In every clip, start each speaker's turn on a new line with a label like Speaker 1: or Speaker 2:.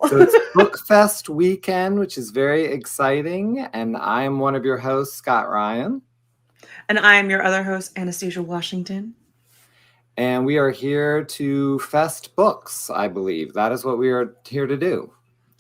Speaker 1: So it's BookFest weekend, which is very exciting. And I'm one of your hosts, Scott Ryan.
Speaker 2: And I'm your other host, Anastasia Washington.
Speaker 1: And we are here to fest books, I believe. That is what we are here to do.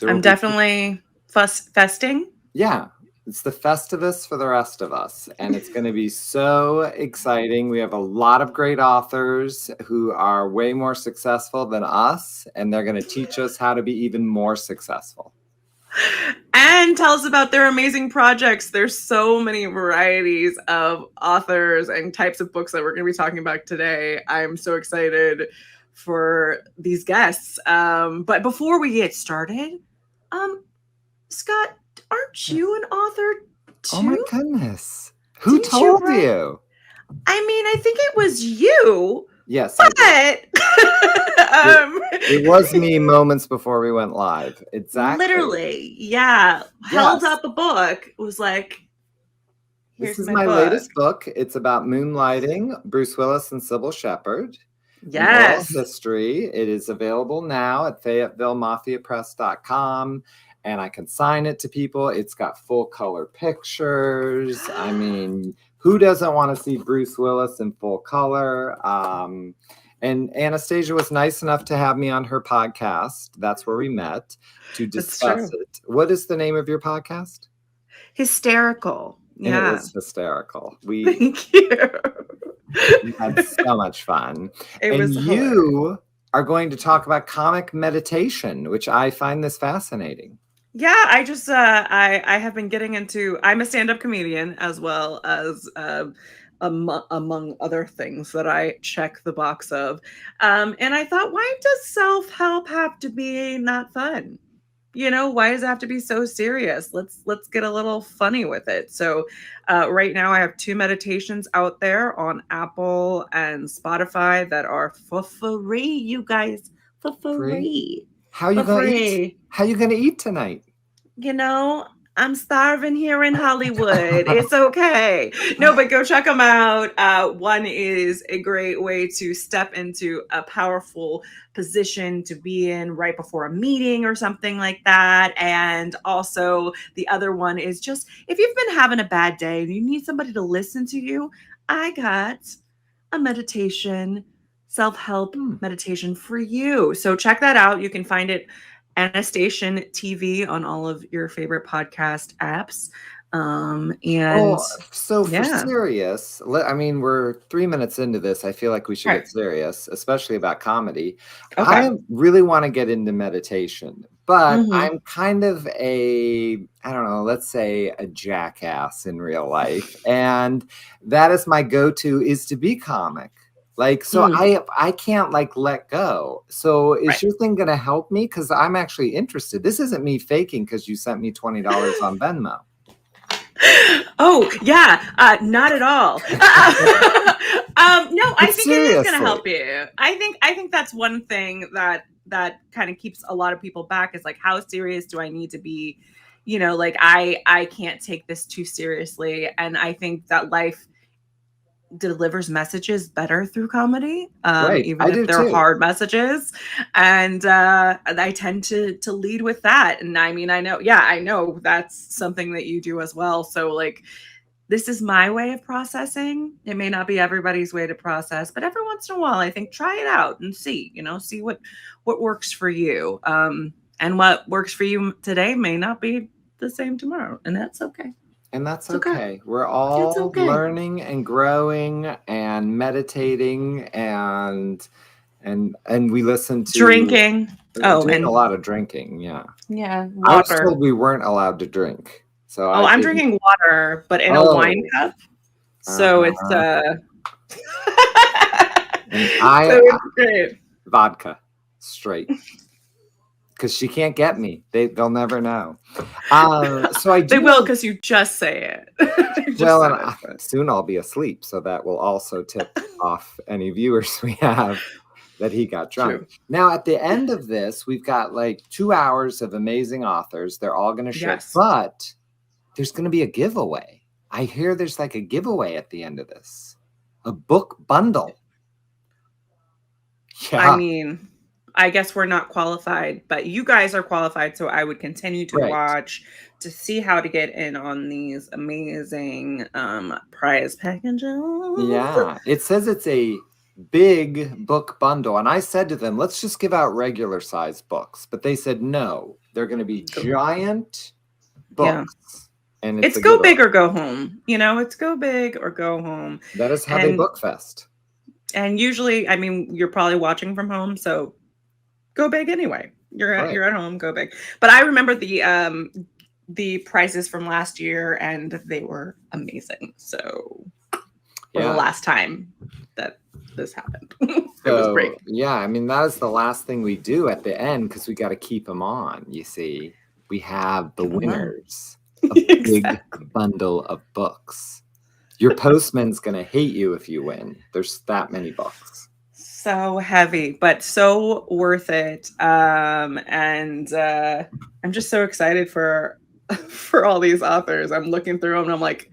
Speaker 2: I'm definitely festing.
Speaker 1: Yeah, it's the Festivus for the rest of us. And it's going to be so exciting. We have a lot of great authors who are way more successful than us. And they're going to teach us how to be even more successful.
Speaker 2: And tell us about their amazing projects. There's so many varieties of authors and types of books that we're going to be talking about today. I'm so excited for these guests. But before we get started, Scott, aren't you an author too?
Speaker 1: Oh my goodness. Who told you?
Speaker 2: I mean, I think it was you.
Speaker 1: Yes.
Speaker 2: But
Speaker 1: it was me moments before we went live. Exactly.
Speaker 2: Literally. Yeah. Held up a book. It was like,
Speaker 1: this is my latest book. It's about Moonlighting, Bruce Willis and Sybil Shepherd.
Speaker 2: Yes.
Speaker 1: Oral history. It is available now at FayettevilleMafiaPress.com. And I can sign it to people. It's got full color pictures. I mean, who doesn't want to see Bruce Willis in full color? And Anastasia was nice enough to have me on her podcast. That's where we met to discuss it. What is the name of your podcast?
Speaker 2: Hysterical. Yeah.
Speaker 1: And it is hysterical.
Speaker 2: Thank you.
Speaker 1: We had so much fun.
Speaker 2: And
Speaker 1: you are going to talk about comic meditation, which I find this fascinating.
Speaker 2: Yeah, I just I have been getting into. I'm a stand-up comedian as well as among other things that I check the box of. And I thought, why does self-help have to be not fun? You know, why does it have to be so serious? Let's get a little funny with it. So right now I have 2 meditations out there on Apple and Spotify that are for free, you guys. For free.
Speaker 1: How are you going to eat? How are you going to eat tonight?
Speaker 2: You know, I'm starving here in Hollywood. It's okay. No, but go check them out. One is a great way to step into a powerful position to be in right before a meeting or something like that. And also the other one is just if you've been having a bad day and you need somebody to listen to you, I got a meditation, self-help meditation for you. So check that out. You can find it Anastasia TV on all of your favorite podcast apps.
Speaker 1: For serious, I mean, we're 3 minutes into this. I feel like we should get serious, especially about comedy. Okay. I really want to get into meditation, but I'm kind of let's say a jackass in real life. And that is my go-to is to be comic. Like, so I can't let go. So is your thing going to help me? Because I'm actually interested. This isn't me faking because you sent me $20 on Venmo.
Speaker 2: Oh, yeah. Not at all. No, I think it is going to help you. I think that's one thing that kind of keeps a lot of people back is like, how serious do I need to be? You know, like I can't take this too seriously. And I think that life delivers messages better through comedy, even if they're hard messages. And I tend to lead with that. And I mean, I know that's something that you do as well. So like, this is my way of processing. It may not be everybody's way to process, but every once in a while, I think try it out and see what works for you. And what works for you today may not be the same tomorrow. And that's okay.
Speaker 1: And that's okay. We're all learning and growing and meditating and we listen to
Speaker 2: drinking.
Speaker 1: And a lot of drinking. Yeah.
Speaker 2: Yeah. Water.
Speaker 1: I was told we weren't allowed to drink. So
Speaker 2: I'm drinking water, but in a wine cup. So it's it's great.
Speaker 1: Vodka straight. Because she can't get me. They'll never know. So I do.
Speaker 2: They will because you just say
Speaker 1: it. Soon I'll be asleep, so that will also tip off any viewers we have that he got drunk. True. Now at the end of this, we've got 2 hours of amazing authors. They're all going to share, but there's going to be a giveaway. I hear there's a giveaway at the end of this, a book bundle.
Speaker 2: Yeah. I mean. I guess we're not qualified, but you guys are qualified. So I would continue to watch to see how to get in on these amazing prize packages.
Speaker 1: Yeah, it says it's a big book bundle. And I said to them, let's just give out regular size books. But they said, no, they're going to be giant books.
Speaker 2: Yeah.
Speaker 1: And
Speaker 2: it's go big or go home. You know, it's go big or go home.
Speaker 1: That is how they BookFest.
Speaker 2: And usually, I mean, you're probably watching from home, so go big anyway. You're at home, go big. But I remember the prices from last year, and they were amazing. So for the last time that this happened, it was great.
Speaker 1: Yeah, I mean, that is the last thing we do at the end because we got to keep them on. You see, we have the winners of a big bundle of books. Your postman's going to hate you if you win. There's that many books.
Speaker 2: So heavy, but so worth it. And I'm just so excited for all these authors. I'm looking through them and I'm like,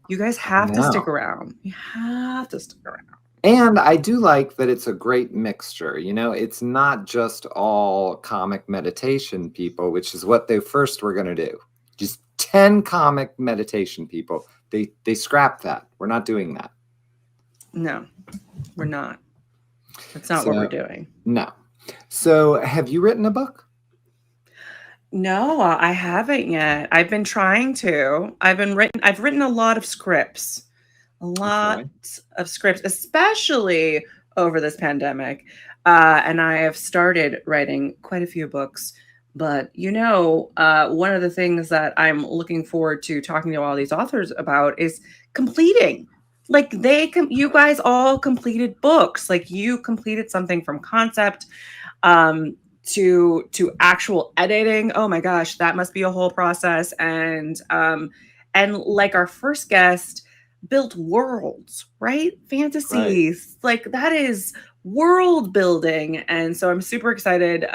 Speaker 2: you guys have to stick around. You have to stick around.
Speaker 1: And I do like that it's a great mixture. You know, it's not just all comic meditation people, which is what they first were going to do. Just 10 comic meditation people. They scrapped that. We're not doing that.
Speaker 2: No, we're not. That's not what we're doing.
Speaker 1: No. So have you written a book?
Speaker 2: No, I haven't yet. I've been trying to. I've written a lot of scripts. Of scripts, especially over this pandemic. And I have started writing quite a few books. But, you know, one of the things that I'm looking forward to talking to all these authors about is completing. Like you guys all completed books. Like you completed something from concept to actual editing. Oh my gosh, that must be a whole process. And like our first guest built worlds, right? Fantasies. Like that is world building. And so I'm super excited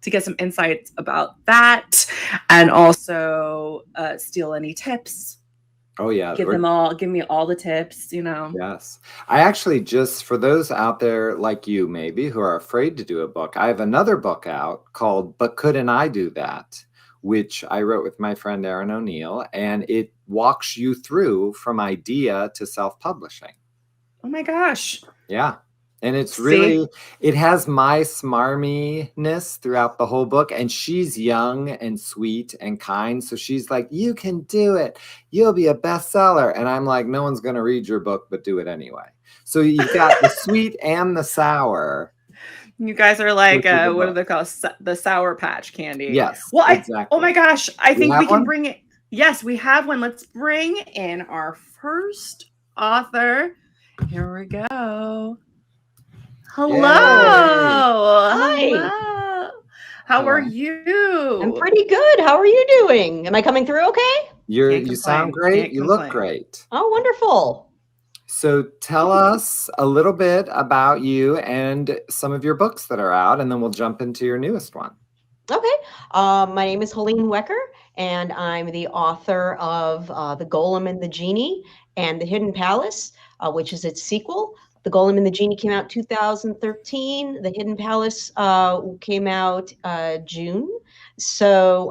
Speaker 2: to get some insights about that, and also steal any tips.
Speaker 1: Oh yeah.
Speaker 2: Give me all the tips, you know.
Speaker 1: Yes. I actually just, for those out there like you maybe who are afraid to do a book, I have another book out called But Couldn't I Do That? Which I wrote with my friend Aaron O'Neill, and it walks you through from idea to self-publishing.
Speaker 2: Oh my gosh.
Speaker 1: Yeah. And it's really, it has my smarminess throughout the whole book. And she's young and sweet and kind. So she's like, you can do it. You'll be a bestseller. And I'm like, no one's going to read your book, but do it anyway. So you've got the sweet and the sour.
Speaker 2: You guys are like, what do they call the Sour Patch Candy?
Speaker 1: Yes.
Speaker 2: Well, exactly. Oh my gosh. I think we can bring it. Yes, we have one. Let's bring in our first author. Here we go. Hello. Yay. Hi. Hello. How are you?
Speaker 3: I'm pretty good. How are you doing? Am I coming through okay?
Speaker 1: You sound great. You look great.
Speaker 3: Oh, wonderful.
Speaker 1: So tell us a little bit about you and some of your books that are out, and then we'll jump into your newest one.
Speaker 3: Okay. My name is Helene Wecker, and I'm the author of The Golem and the Genie and The Hidden Palace, which is its sequel. The Golem and the Genie came out 2013. The Hidden Palace came out June. So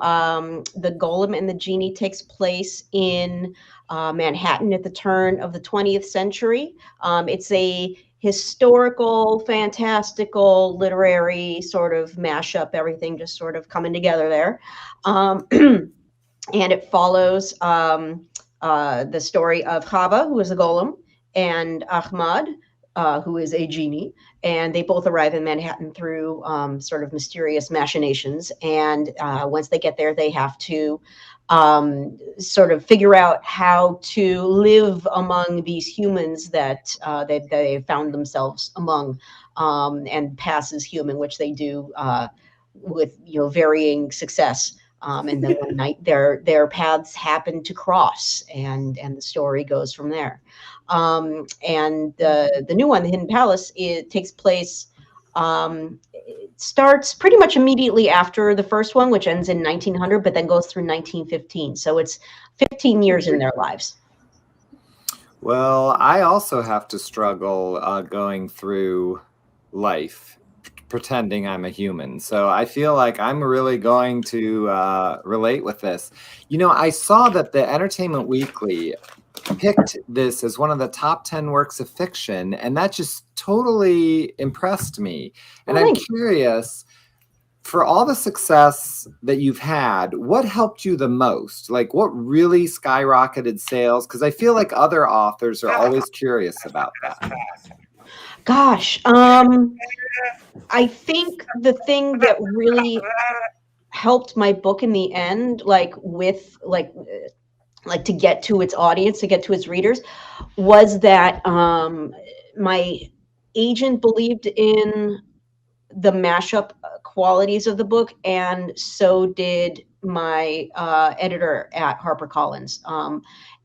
Speaker 3: The Golem and the Genie takes place in Manhattan at the turn of the 20th century. It's a historical, fantastical, literary sort of mashup, everything just sort of coming together there. And it follows the story of Chava, who is a golem, and Ahmad, who is a genie, and they both arrive in Manhattan through sort of mysterious machinations. And once they get there, they have to sort of figure out how to live among these humans that they found themselves among, and pass as human, which they do with varying success. And then one night their paths happen to cross, and the story goes from there. And the new one, The Hidden Palace, it takes place, it starts pretty much immediately after the first one, which ends in 1900, but then goes through 1915. So it's 15 years in their lives.
Speaker 1: Well, I also have to struggle going through life pretending I'm a human. So I feel like I'm really going to relate with this. You know, I saw that the Entertainment Weekly picked this as one of the top 10 works of fiction, and that just totally impressed me. And I'm curious, for all the success that you've had, what helped you the most? Like, what really skyrocketed sales? Because I feel like other authors are always curious about that.
Speaker 3: Gosh, I think the thing that really helped my book in the end, like to get to its audience, to get to its readers, was that my agent believed in the mashup qualities of the book, and so did my editor at HarperCollins.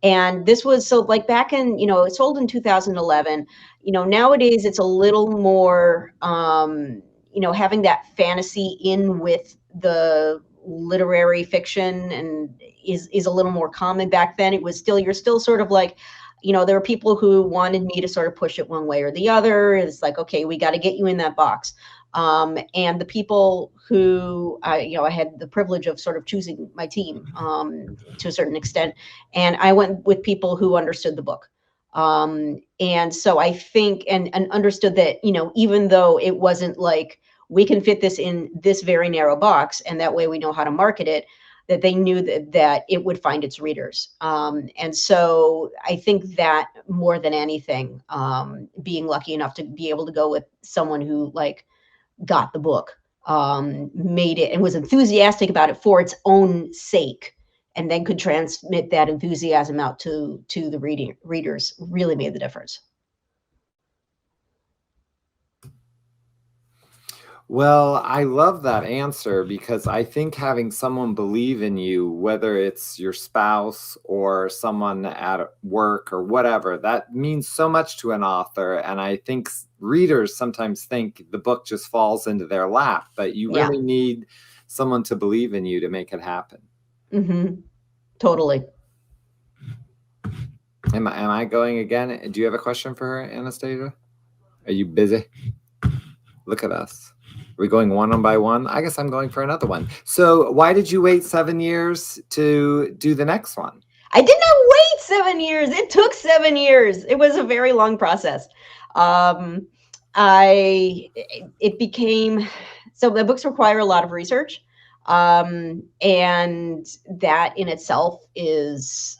Speaker 3: And this was, so like back in, it sold in 2011. Nowadays it's a little more, having that fantasy in with the literary fiction and is a little more common. Back then it was still, you're still sort of like, there were people who wanted me to sort of push it one way or the other. It's like, okay, we got to get you in that box. And the people who, I had the privilege of sort of choosing my team to a certain extent. And I went with people who understood the book. And so I think, and understood that, even though it wasn't like, we can fit this in this very narrow box, and that way we know how to market it, that they knew that it would find its readers. And so I think that more than anything, being lucky enough to be able to go with someone who like got the book, made it and was enthusiastic about it for its own sake, and then could transmit that enthusiasm out to the readers, really made the difference.
Speaker 1: Well, I love that answer, because I think having someone believe in you, whether it's your spouse or someone at work or whatever, that means so much to an author. And I think readers sometimes think the book just falls into their lap, but you really need someone to believe in you to make it happen.
Speaker 3: Mm-hmm. Totally.
Speaker 1: Am I going again? Do you have a question for her, Anastasia? Are you busy? Look at us. Are we going one by one? I guess I'm going for another one. So why did you wait 7 years to do the next one?
Speaker 3: I did not wait 7 years. It took 7 years. It was a very long process. It became, so the books require a lot of research. And that in itself is,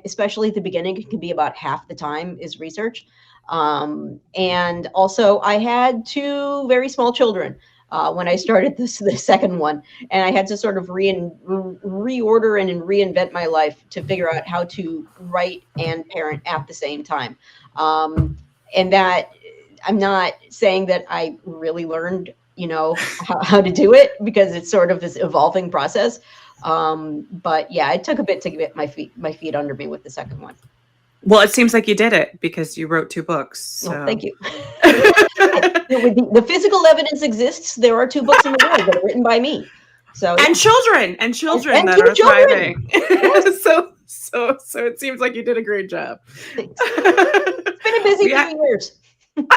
Speaker 3: especially at the beginning, it can be about half the time is research. And also I had 2 very small children when I started the second one, and I had to sort of reorder and reinvent my life to figure out how to write and parent at the same time. And that, I'm not saying that I really learned, how to do it, because it's sort of this evolving process. But yeah, it took a bit to get my feet under me with the second one.
Speaker 2: Well, it seems like you did it, because you wrote 2 books. So.
Speaker 3: Well, thank you. The physical evidence exists. There are 2 books in the world that are written by me. So
Speaker 2: and children that are thriving. Yes. So it seems like you did a great job.
Speaker 3: Thanks. It's been a busy few years.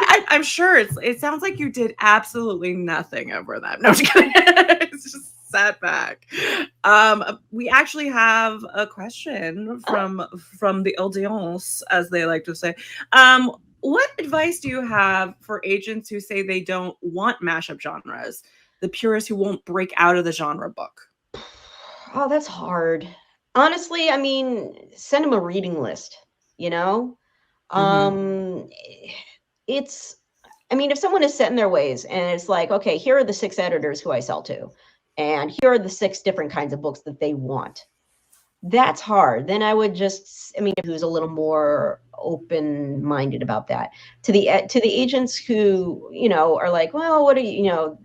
Speaker 2: I'm sure it sounds like you did absolutely nothing over that. No, I'm just kidding. It's just sat back. We actually have a question from the audience, as they like to say. What advice do you have for agents who say they don't want mashup genres, the purists who won't break out of the genre book?
Speaker 3: Oh, that's hard. Honestly, I mean, send them a reading list, It's, I mean, if someone is set in their ways and it's like, okay, here are the 6 editors who I sell to, and here are the 6 different kinds of books that they want, that's hard. Then I would just, who's a little more open-minded about that. To the agents who, are like, well, what do you,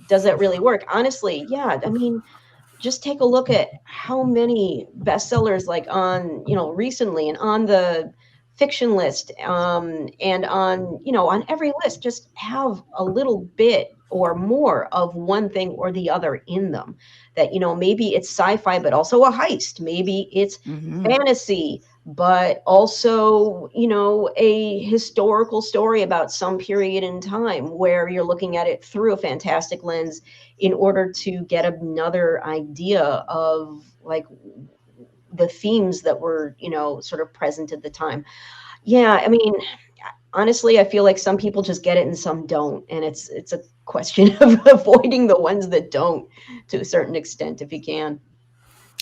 Speaker 3: does that really work? Honestly, yeah. Just take a look at how many bestsellers, like on, recently, and on the fiction list, and on every list, just have a little bit or more of one thing or the other in them. That, maybe it's sci-fi, but also a heist. Maybe it's fantasy, but also, a historical story about some period in time where you're looking at it through a fantastic lens in order to get another idea of like the themes that were, sort of present at the time. Yeah, I mean, honestly, I feel like some people just get it and some don't. And it's a question of avoiding the ones that don't to a certain extent, if you can.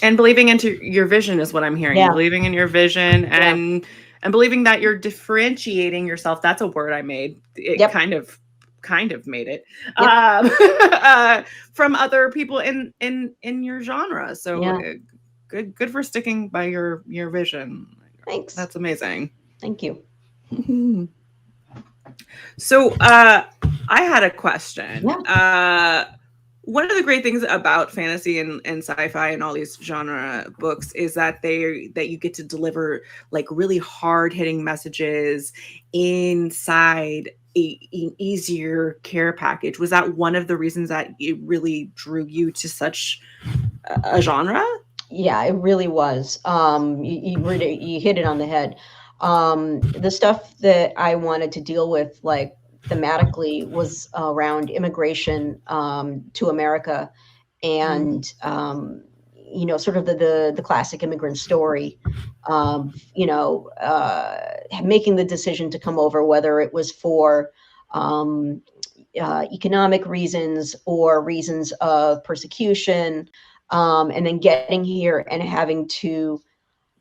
Speaker 2: And believing into your vision is what I'm hearing.
Speaker 3: Yeah.
Speaker 2: Believing in your vision and believing that you're differentiating yourself. That's a word I made. It kind of made it from other people in your genre. So good for sticking by your vision.
Speaker 3: Thanks.
Speaker 2: That's amazing.
Speaker 3: Thank you.
Speaker 2: So I had a question.
Speaker 3: Yeah.
Speaker 2: One of the great things about fantasy and sci-fi and all these genre books is that you get to deliver like really hard-hitting messages inside an easier care package. Was that one of the reasons that it really drew you to such a genre?
Speaker 3: Yeah, it really was. You hit it on the head. The stuff that I wanted to deal with, like thematically, was around immigration to America, and sort of the classic immigrant story. Making the decision to come over, whether it was for economic reasons or reasons of persecution, and then getting here and having to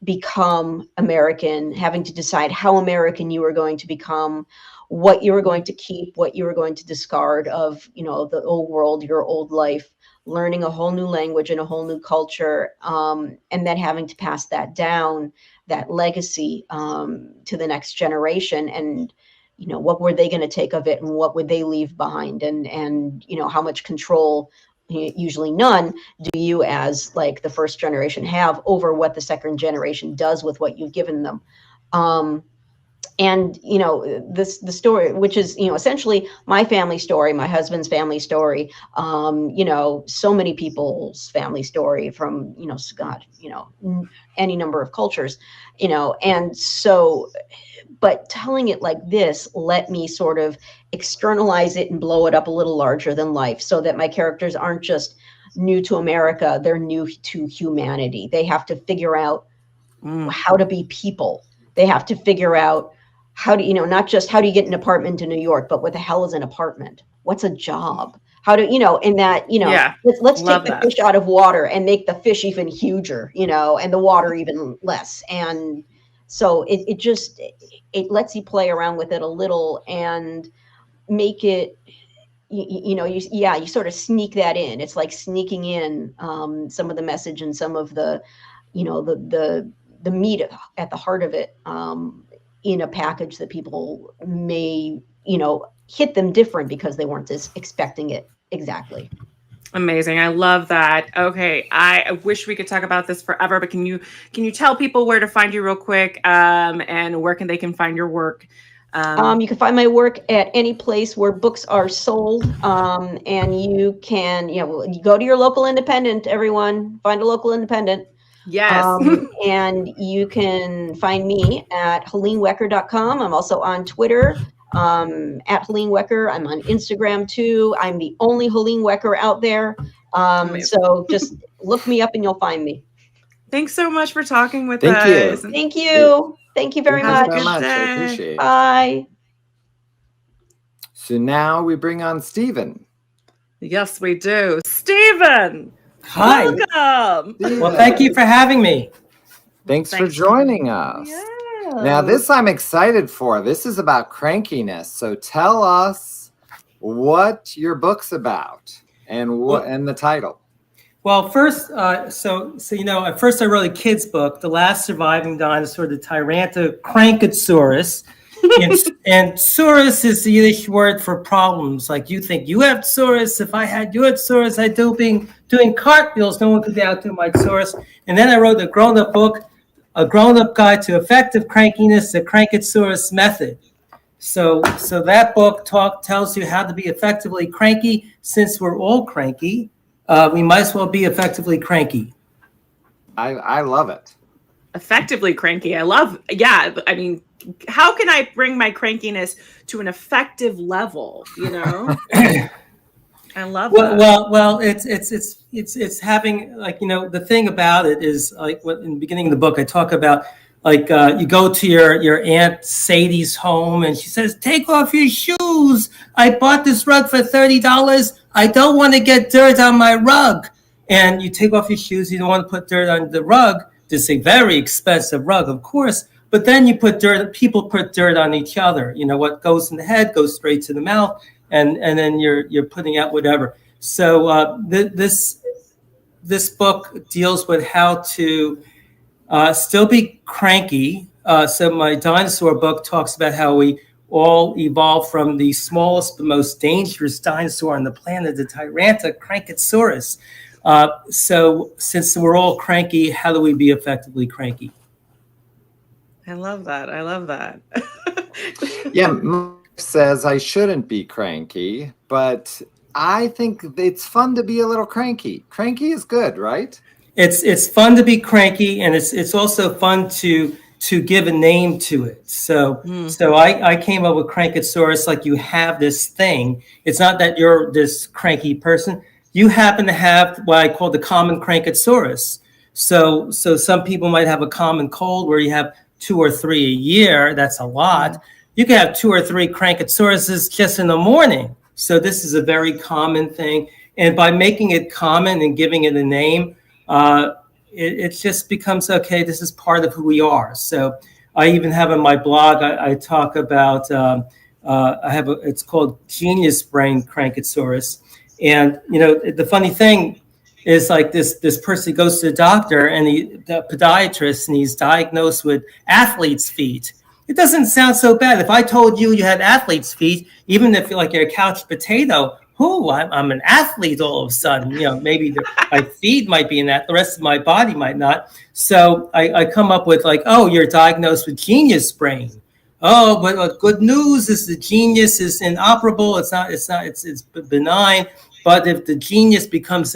Speaker 3: become American, having to decide how American you were going to become, what you were going to keep, what you were going to discard of, the old world, your old life, learning a whole new language and a whole new culture, and then having to pass that down, that legacy, to the next generation. And, what were they going to take of it, and what would they leave behind? And how much control, usually none, do you as like the first generation have over what the second generation does with what you've given them. And the story, which is essentially my family story, my husband's family story, so many people's family story from any number of cultures, and so, but telling it like this let me sort of externalize it and blow it up a little larger than life, so that my characters aren't just new to America, they're new to humanity. They have to figure out how to be people. They have to figure out how to, not just how do you get an apartment in New York, but what the hell is an apartment? What's a job? How do, and that, let's take the fish out of water and make the fish even huger, and the water even less. And so it lets you play around with it a little and make it, you sort of sneak that in. It's like sneaking in some of the message and some of the, the meat at the heart of it, in a package that people may, hit them different because they weren't expecting it exactly.
Speaker 2: Amazing. I love that. Okay. I wish we could talk about this forever, but can you tell people where to find you real quick, and where they can find your work?
Speaker 3: You can find my work at any place where books are sold. And you can, you go to your local independent, everyone, find a local independent.
Speaker 2: Yes.
Speaker 3: And you can find me at HeleneWecker.com. I'm also on Twitter, at Helene Wecker. I'm on Instagram too. I'm the only Helene Wecker out there. So just look me up and you'll find me.
Speaker 2: Thanks so much for talking with us.
Speaker 3: Thank you. Thank you very much.
Speaker 1: I appreciate it.
Speaker 3: Bye.
Speaker 1: So now we bring on Stephen.
Speaker 2: Yes, we do. Stephen.
Speaker 4: Hi.
Speaker 2: Welcome.
Speaker 4: Well, thank you for having me.
Speaker 1: Thanks for joining us.
Speaker 2: Yeah.
Speaker 1: Now, this I'm excited for. This is about crankiness. So tell us what your book's about and and the title.
Speaker 4: Well, first, so at first I wrote a kid's book, The Last Surviving Dinosaur, the Tyrannosaurus. And saurus is the Yiddish word for problems. Like you think you have saurus. If I had your saurus, I'd doing cartwheels. No one could outdo my saurus. And then I wrote a grown-up book, A Grown-Up Guide to Effective Crankiness, the Crankitsaurus Method. So that book tells you how to be effectively cranky. Since we're all cranky, we might as well be effectively cranky.
Speaker 1: I love it.
Speaker 2: Effectively cranky. I love, I mean, how can I bring my crankiness to an effective level, you know? I love that.
Speaker 4: Well, it's having, like, you know, the thing about it is, like, what in the beginning of the book I talk about, like, you go to your Aunt Sadie's home and she says, "Take off your shoes. I bought this rug for $30. I don't want to get dirt on my rug." And you take off your shoes. You don't want to put dirt on the rug. It's a very expensive rug, of course. But then you put dirt. People put dirt on each other. You know, what goes in the head goes straight to the mouth, and then you're putting out whatever. So this book deals with how to still be cranky. So my dinosaur book talks about how we all evolved from the smallest but most dangerous dinosaur on the planet, the Tyrannosaurus. So since we're all cranky, how do we be effectively cranky?
Speaker 2: I love that. I love that.
Speaker 1: Yeah, says I shouldn't be cranky, but I think it's fun to be a little cranky. Cranky is good, right?
Speaker 4: It's fun to be cranky, and it's also fun to give a name to it. So I came up with Crankosaurus. Like, you have this thing. It's not that you're this cranky person. You happen to have what I call the common Crankosaurus. So some people might have a common cold where you have 2 or 3 a year. That's a lot. You can have 2 or 3 Crankosauruses just in the morning. So this is a very common thing. And by making it common and giving it a name, it just becomes, okay, this is part of who we are. So I even have on my blog, I talk about, it's called Genius Brain Crankosaurus. And, you know, the funny thing is, like, this person goes to the doctor and the podiatrist, and he's diagnosed with athlete's feet. It doesn't sound so bad. If I told you had athlete's feet, even if you're a couch potato, I'm an athlete all of a sudden. You know, maybe my feet might be in that, the rest of my body might not. So I come up with, like, oh, you're diagnosed with genius brain. Oh, but good news is the genius is inoperable. It's benign. But if the genius becomes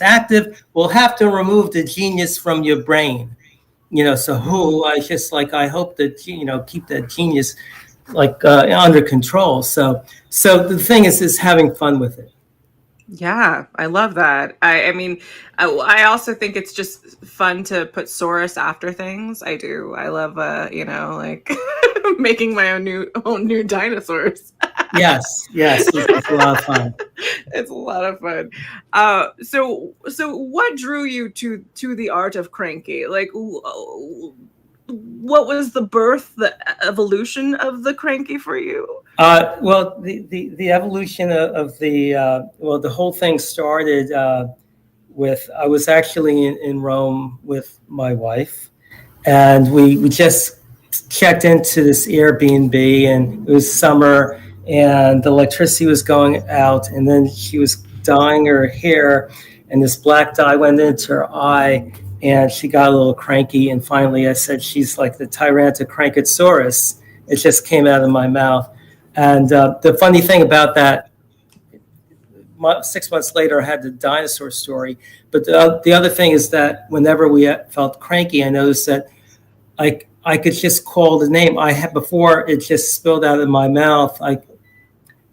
Speaker 4: active, we'll have to remove the genius from your brain. You know, so I hope that, you know, keep that genius under control. So the thing is having fun with it.
Speaker 2: Yeah, I love that. I mean, I also think it's just fun to put Saurus after things. I do. I love, you know, like making my own new dinosaurs.
Speaker 4: Yes, it's a lot of fun.
Speaker 2: It's a lot of fun. So what drew you to the art of cranky? Like, what was the evolution of the cranky for you?
Speaker 4: Well, the evolution of the whole thing started with, I was actually in Rome with my wife, and we just checked into this Airbnb, and it was summer, and the electricity was going out, and then she was dyeing her hair, and this black dye went into her eye, and she got a little cranky. And finally I said, she's like the Tyrannosaurus. It just came out of my mouth. And the funny thing about that, 6 months later I had the dinosaur story. But the other thing is that whenever we felt cranky, I noticed that I could just call the name. I had, before it just spilled out of my mouth, I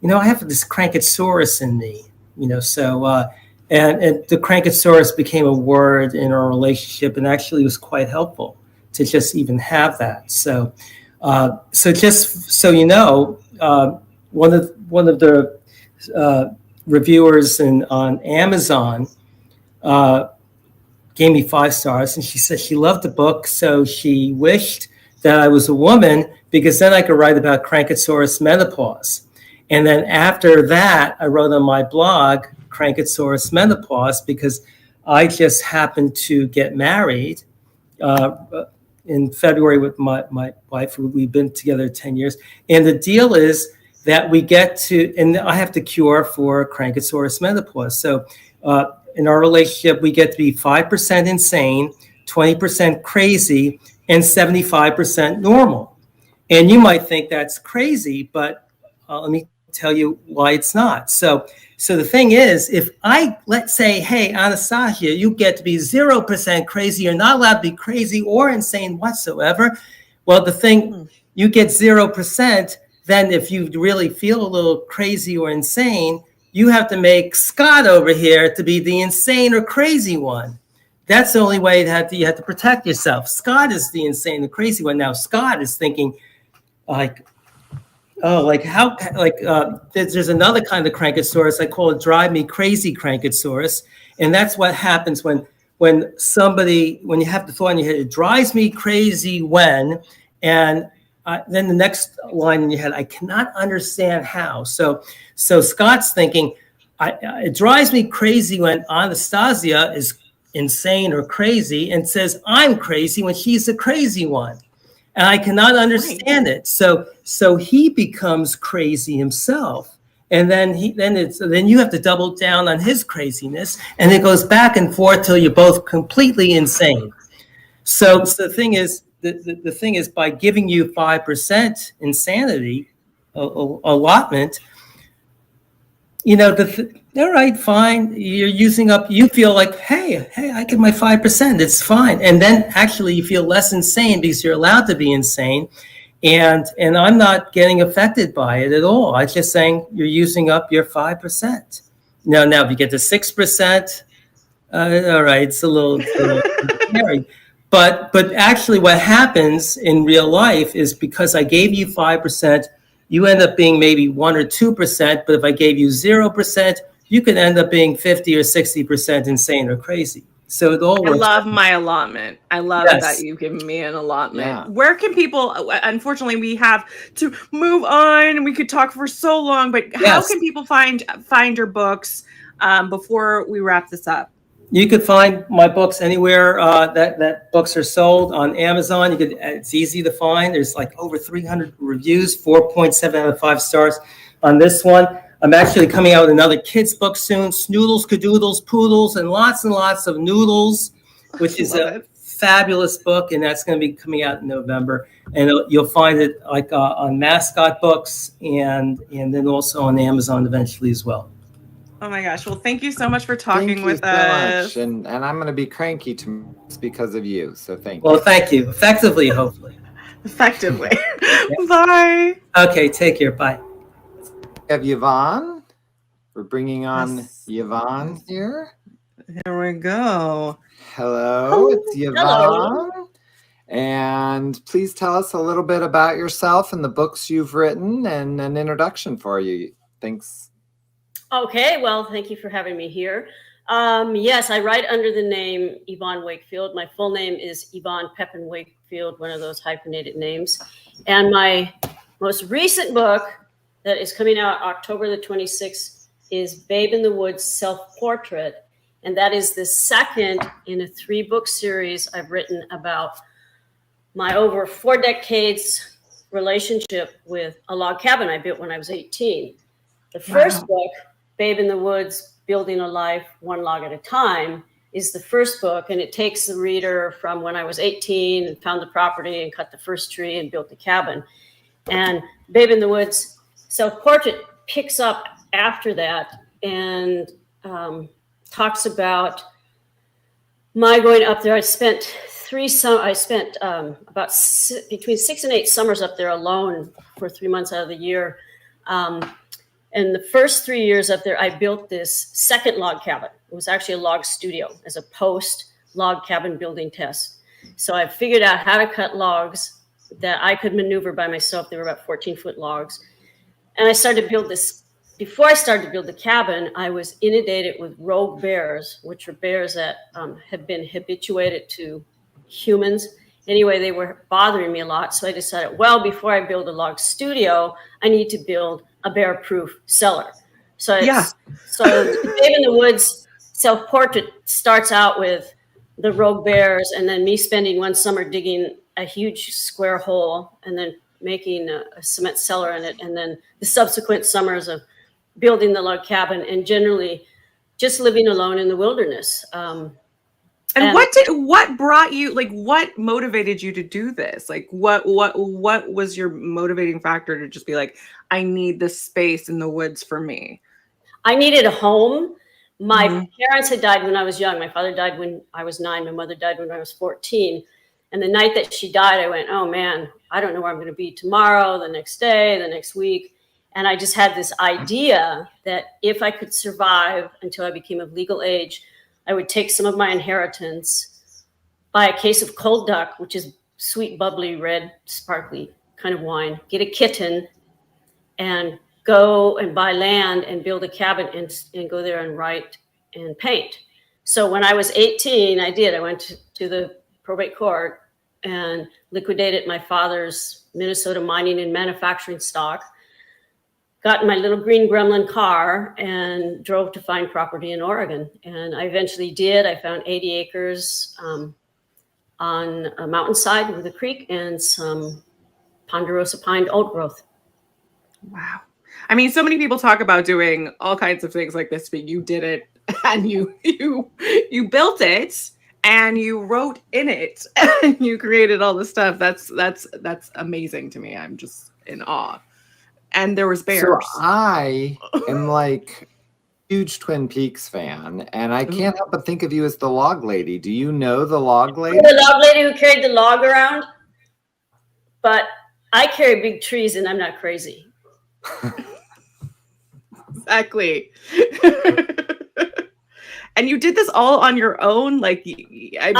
Speaker 4: have this Crankosaurus in me, you know, so and the Crankosaurus became a word in our relationship, and actually was quite helpful to just even have that. So just so you know, one of the reviewers on Amazon gave me 5 stars, and she said she loved the book, so she wished that I was a woman, because then I could write about Crankosaurus menopause. And then after that, I wrote on my blog Crankosaurus menopause, because I just happened to get married in February with my wife. We've been together 10 years. And the deal is that we get to, and I have the cure for Crankosaurus menopause. So in our relationship, we get to be 5% insane, 20% crazy, and 75% normal. And you might think that's crazy, but let me tell you why it's not. So the thing is, if let's say, hey, Anastasia, you get to be 0% crazy. You're not allowed to be crazy or insane whatsoever. Well, the thing, you get 0%. Then if you really feel a little crazy or insane, you have to make Scott over here to be the insane or crazy one. That's the only way you have to protect yourself. Scott is the insane and crazy one. Now, Scott is thinking there's another kind of crankosaurus. I call it drive me crazy crankosaurus. And that's what happens when you have the thought in your head, it drives me crazy when, and then the next line in your head, I cannot understand how. So Scott's thinking, it drives me crazy when Anastasia is insane or crazy and says I'm crazy when she's the crazy one. And I cannot understand it. So he becomes crazy himself. And then you have to double down on his craziness. And it goes back and forth till you're both completely insane. So the thing is, the thing is, by giving you 5% insanity allotment, all right, fine. You're using up. You feel like, hey, I get my 5%. It's fine. And then actually, you feel less insane because you're allowed to be insane, and I'm not getting affected by it at all. I'm just saying you're using up your 5%. Now, if you get to 6%, all right, it's a little scary. But actually what happens in real life is because I gave you 5%, you end up being maybe 1 or 2%. But if I gave you 0%, you could end up being 50 or 60% insane or crazy. So it all works.
Speaker 2: I love my allotment. I love that you've given me an allotment. Yeah. Where can people, unfortunately, we have to move on and we could talk for so long, but how can people find your books before we wrap this up?
Speaker 4: You could find my books anywhere that books are sold. On Amazon. It's easy to find. There's like over 300 reviews, 4.7 out of 5 stars on this one. I'm actually coming out with another kids book soon, Snoodles, Cadoodles, Poodles, and lots of noodles, which is a fabulous book, and that's going to be coming out in November. And you'll find it like on Mascot Books and then also on Amazon eventually as well.
Speaker 2: Oh my gosh. Well, thank you so much for talking with us.
Speaker 1: Much. And I'm going to be cranky tomorrow because of you. So thank you.
Speaker 4: Well, thank you. Effectively, hopefully.
Speaker 2: Effectively. Bye.
Speaker 4: Okay. Take care. Bye.
Speaker 1: We have Yvonne. We're bringing on Yvonne here.
Speaker 2: Here we go.
Speaker 1: Hello. It's Yvonne. Hello. And please tell us a little bit about yourself and the books you've written and an introduction for you. Thanks.
Speaker 5: Okay, well, thank you for having me here. Yes, I write under the name Yvonne Wakefield. My full name is Yvonne Pepin Wakefield, one of those hyphenated names. And my most recent book that is coming out October the 26th is Babe in the Woods Self-Portrait. And that is the second in a 3-book series I've written about my over 4 decades relationship with a log cabin I built when I was 18. The first book, Babe in the Woods, Building a Life One Log at a Time, is the first book, and it takes the reader from when I was 18 and found the property and cut the first tree and built the cabin. And Babe in the Woods Self-Portrait picks up after that and talks about my going up there. I spent about between 6 and 8 summers up there alone for 3 months out of the year. And the first 3 years up there, I built this second log cabin. It was actually a log studio as a post-log cabin building test. So I figured out how to cut logs that I could maneuver by myself. They were about 14-foot logs. And I started to build this. Before I started to build the cabin, I was inundated with rogue bears, which are bears that have been habituated to humans. Anyway, they were bothering me a lot. So I decided, well, before I build a log studio, I need to build a bear-proof cellar. So Babe in the Woods Self-Portrait starts out with the rogue bears and then me spending one summer digging a huge square hole and then making a cement cellar in it. And then the subsequent summers of building the log cabin and generally just living alone in the wilderness.
Speaker 2: And what brought you, like, what motivated you to do this? Like, what was your motivating factor to just be like, I need this space in the woods for me?
Speaker 5: I needed a home. My parents had died when I was young. My father died when I was 9. My mother died when I was 14. And the night that she died, I went, oh man, I don't know where I'm going to be tomorrow, the next day, the next week. And I just had this idea that if I could survive until I became of legal age, I would take some of my inheritance, buy a case of cold duck, which is sweet, bubbly, red, sparkly kind of wine, get a kitten, and go and buy land and build a cabin and go there and write and paint. So when I was 18, I went to the probate court and liquidated my father's Minnesota mining and manufacturing stock, got in my little green gremlin car and drove to find property in Oregon. And I eventually did. I found 80 acres on a mountainside with a creek and some ponderosa pine old growth.
Speaker 2: Wow. I mean, so many people talk about doing all kinds of things like this, but you did it, and you built it, and you wrote in it, and you created all this stuff. That's amazing to me. I'm just in awe. And there was bears.
Speaker 1: So I am like huge Twin Peaks fan, and I can't help but think of you as the log lady. Do you know the log lady?
Speaker 5: The log lady who carried the log around. But I carry big trees, and I'm not crazy.
Speaker 2: Exactly. And you did this all on your own? Like, I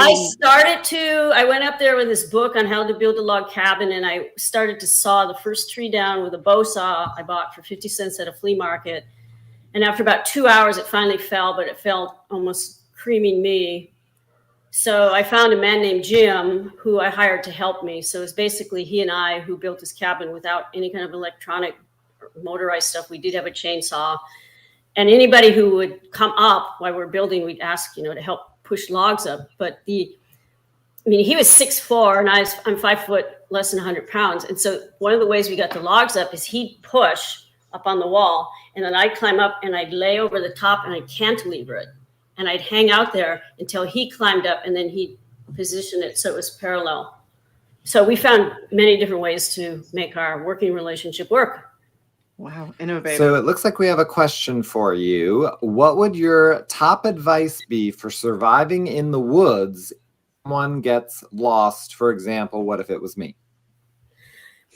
Speaker 5: went up there with this book on how to build a log cabin, and I started to saw the first tree down with a bow saw I bought for 50 cents at a flea market. And after about 2 hours, it finally fell, but it fell almost creaming me. So I found a man named Jim who I hired to help me. So it's basically he and I who built this cabin without any kind of electronic or motorized stuff. We did have a chainsaw. And anybody who would come up while we're building, we'd ask, to help push logs up. But he was 6'4", and I'm 5 foot, less than 100 pounds. And so one of the ways we got the logs up is he'd push up on the wall, and then I'd climb up and I'd lay over the top and I'd cantilever it. And I'd hang out there until he climbed up, and then he'd position it so it was parallel. So we found many different ways to make our working relationship work.
Speaker 2: Wow, innovative.
Speaker 1: So it looks like we have a question for you. What would your top advice be for surviving in the woods if someone gets lost? For example, what if it was me?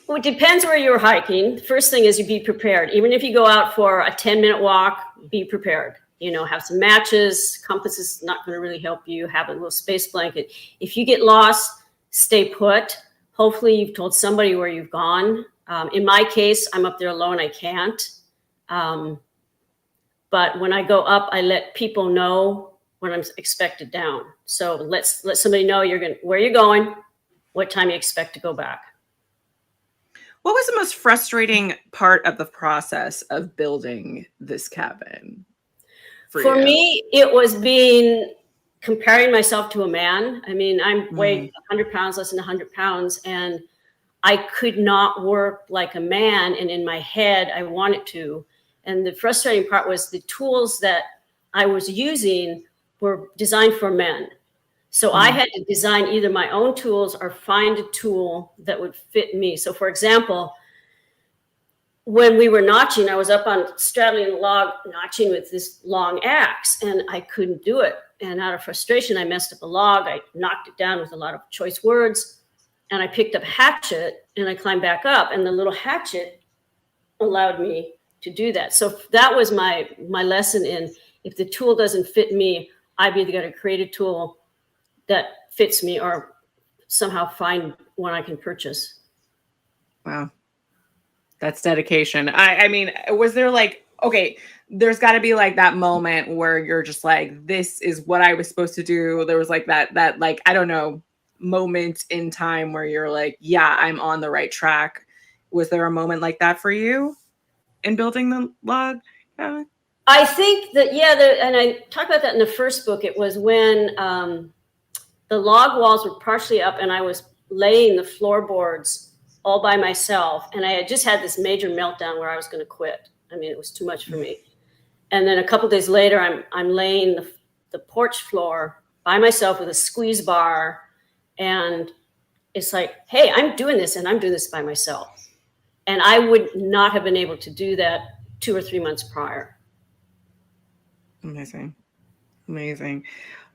Speaker 5: Well, it depends where you're hiking. The first thing is you be prepared. Even if you go out for a 10-minute walk, be prepared. Have some matches. Compass is not going to really help you. Have a little space blanket. If you get lost, stay put. Hopefully you've told somebody where you've gone. In my case, I'm up there alone. I can't. But when I go up, I let people know when I'm expected down. So let somebody know where you're going, what time you expect to go back.
Speaker 2: What was the most frustrating part of the process of building this cabin
Speaker 5: for me? It was comparing myself to a man. I mean, I'm weighed 100 pounds, less than 100 pounds, and I could not work like a man, and in my head, I wanted to. And the frustrating part was the tools that I was using were designed for men. So I had to design either my own tools or find a tool that would fit me. So for example, when we were notching, I was up on straddling a log, notching with this long axe, and I couldn't do it. And out of frustration, I messed up a log. I knocked it down with a lot of choice words. And I picked up hatchet and I climbed back up, and the little hatchet allowed me to do that. So that was my lesson in, if the tool doesn't fit me, I've either got to create a tool that fits me or somehow find one I can purchase.
Speaker 2: Wow. That's dedication. I mean, was there there's got to be like that moment where you're just like, this is what I was supposed to do. There was like that like, I don't know, moment in time where you're like, yeah, I'm on the right track. Was there a moment like that for you in building the log? Yeah.
Speaker 5: I think that, and I talk about that in the first book. It was when the log walls were partially up and I was laying the floorboards all by myself. And I had just had this major meltdown where I was going to quit. I mean, it was too much for me. And then a couple of days later, I'm laying the porch floor by myself with a squeeze bar. And it's like, hey, I'm doing this and I'm doing this by myself. And I would not have been able to do that 2 or 3 months prior.
Speaker 2: Amazing. Amazing.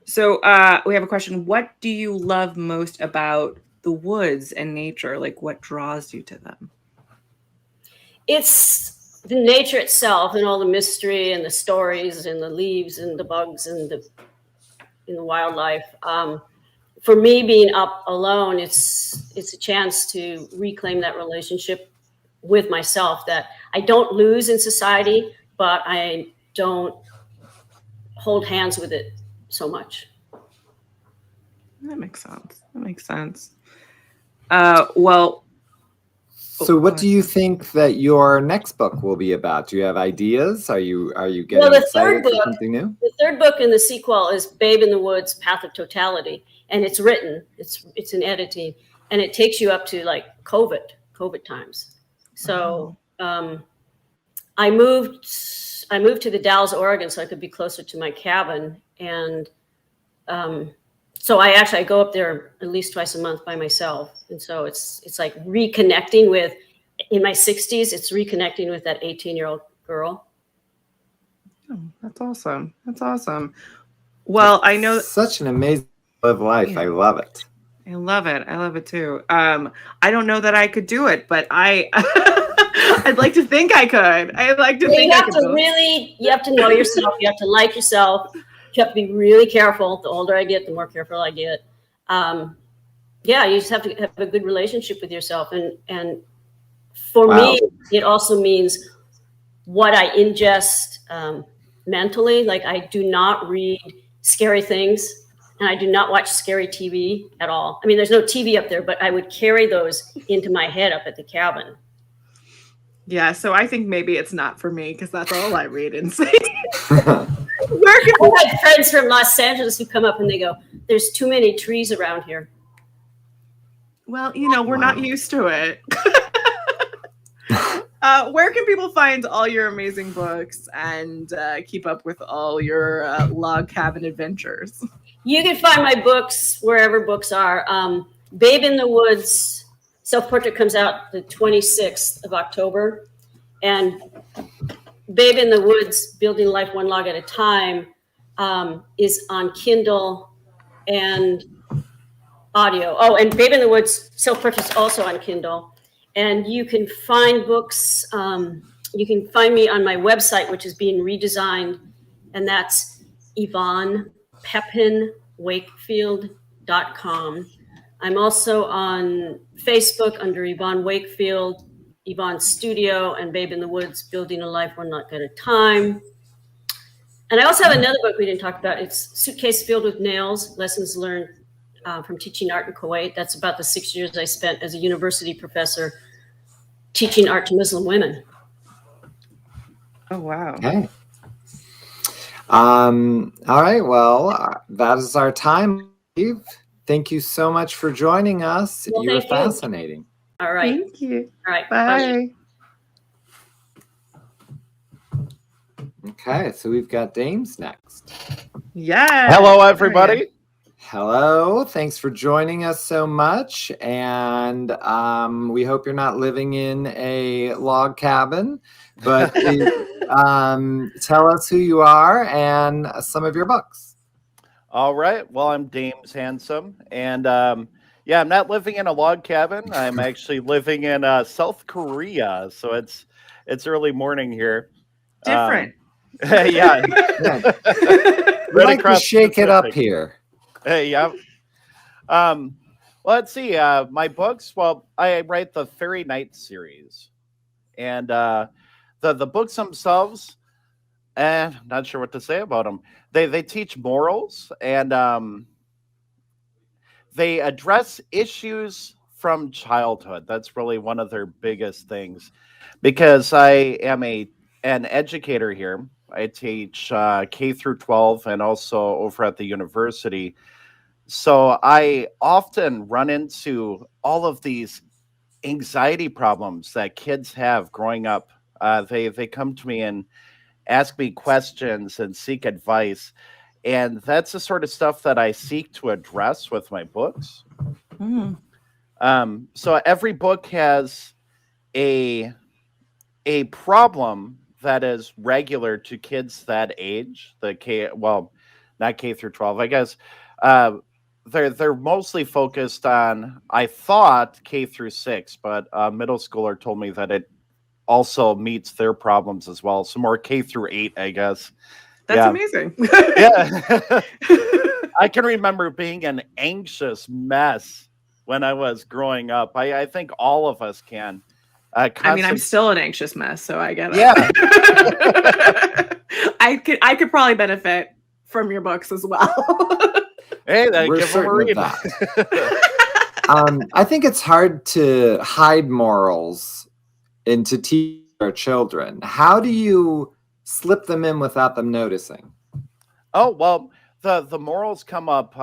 Speaker 2: So we have a question. What do you love most about the woods and nature? Like, what draws you to them?
Speaker 5: It's the nature itself and all the mystery and the stories and the leaves and the bugs and the wildlife. For me, being up alone, it's a chance to reclaim that relationship with myself that I don't lose in society, but I don't hold hands with it so much.
Speaker 2: That makes sense. That makes sense. Well,
Speaker 1: so what do you think that your next book will be about? Do you have ideas? Are you getting excited for something new?
Speaker 5: The third book in the sequel is Babe in the Woods, Path of Totality. And it's written, it's in editing, and it takes you up to like COVID times. So I moved to the Dalles, Oregon, so I could be closer to my cabin. And so I go up there at least twice a month by myself. And so it's like reconnecting with, in my 60s, it's reconnecting with that 18-year-old girl.
Speaker 2: Oh, that's awesome. That's awesome. Well, I know
Speaker 1: such an amazing life. Yeah. I love it.
Speaker 2: I love it. I love it too. I don't know that I could do it, but I'd like to think I could. I'd like to think I could.
Speaker 5: You have to know yourself. You have to like yourself. You have to be really careful. The older I get, the more careful I get. You just have to have a good relationship with yourself. And for me, it also means what I ingest mentally. Like, I do not read scary things, and I do not watch scary TV at all. I mean, there's no TV up there, but I would carry those into my head up at the cabin.
Speaker 2: Yeah, so I think maybe it's not for me because that's all I read and say.
Speaker 5: I have friends from Los Angeles who come up and they go, "There's too many trees around here."
Speaker 2: Well, we're not used to it. Where can people find all your amazing books and keep up with all your log cabin adventures?
Speaker 5: You can find my books wherever books are. Babe in the Woods self-portrait comes out the 26th of October. And Babe in the Woods, Building Life One Log at a Time, is on Kindle and audio. Oh, and Babe in the Woods self-portrait is also on Kindle. And you can find books. You can find me on my website, which is being redesigned. And that's YvonnePepinWakefield.com. I'm also on Facebook under Yvonne Wakefield, Yvonne Studio, and Babe in the Woods, Building a Life One Log at a Time. And I also have another book we didn't talk about. It's Suitcase Filled with Nails, Lessons Learned from Teaching Art in Kuwait. That's about the 6 years I spent as a university professor teaching art to Muslim women.
Speaker 2: Oh, wow.
Speaker 1: Okay. All right. Well, that is our time. Thank you so much for joining us.
Speaker 5: Well,
Speaker 1: you were fascinating.
Speaker 5: All right.
Speaker 2: Thank you.
Speaker 5: All right.
Speaker 2: Bye.
Speaker 1: Okay. So we've got Dames next.
Speaker 2: Yeah.
Speaker 6: Hello, everybody.
Speaker 1: Hello. Thanks for joining us so much. And we hope you're not living in a log cabin, but tell us who you are and some of your books.
Speaker 6: All right. Well, I'm Dames Handsome. And I'm not living in a log cabin. I'm actually living in South Korea. So it's early morning here.
Speaker 2: Different.
Speaker 1: Yeah. We like to shake it up here.
Speaker 6: Yeah. Let's see. My books. Well, I write the Fairy Night series, and the books themselves. I'm not sure what to say about them. They teach morals, and they address issues from childhood. That's really one of their biggest things, because I am an educator here. I teach K through 12 and also over at the university. So I often run into all of these anxiety problems that kids have growing up. They come to me and ask me questions and seek advice. And that's the sort of stuff that I seek to address with my books. So every book has a problem that is regular to kids that age, not K through 12, I guess. They're mostly focused on, I thought, K through 6, but a middle schooler told me that it also meets their problems as well. So more K through 8, I guess.
Speaker 2: That's amazing.
Speaker 6: Yeah. I can remember being an anxious mess when I was growing up. I think all of us can.
Speaker 2: I mean, I'm still an anxious mess, so I get it.
Speaker 6: Yeah.
Speaker 2: I could probably benefit from your books as well.
Speaker 6: Hey,
Speaker 1: We're
Speaker 6: give them a read.
Speaker 1: I think it's hard to hide morals and to teach our children. How do you slip them in without them noticing?
Speaker 6: Oh, well, the morals come up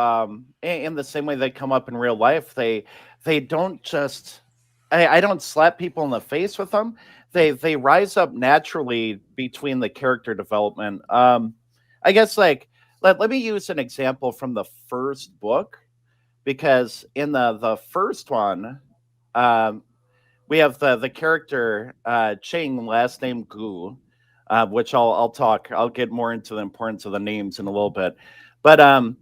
Speaker 6: in the same way they come up in real life. They don't just... I don't slap people in the face with them. They rise up naturally between the character development. I guess, like, let me use an example from the first book, because in the first one, we have the character Ching, last name Gu, which I'll get more into the importance of the names in a little bit. But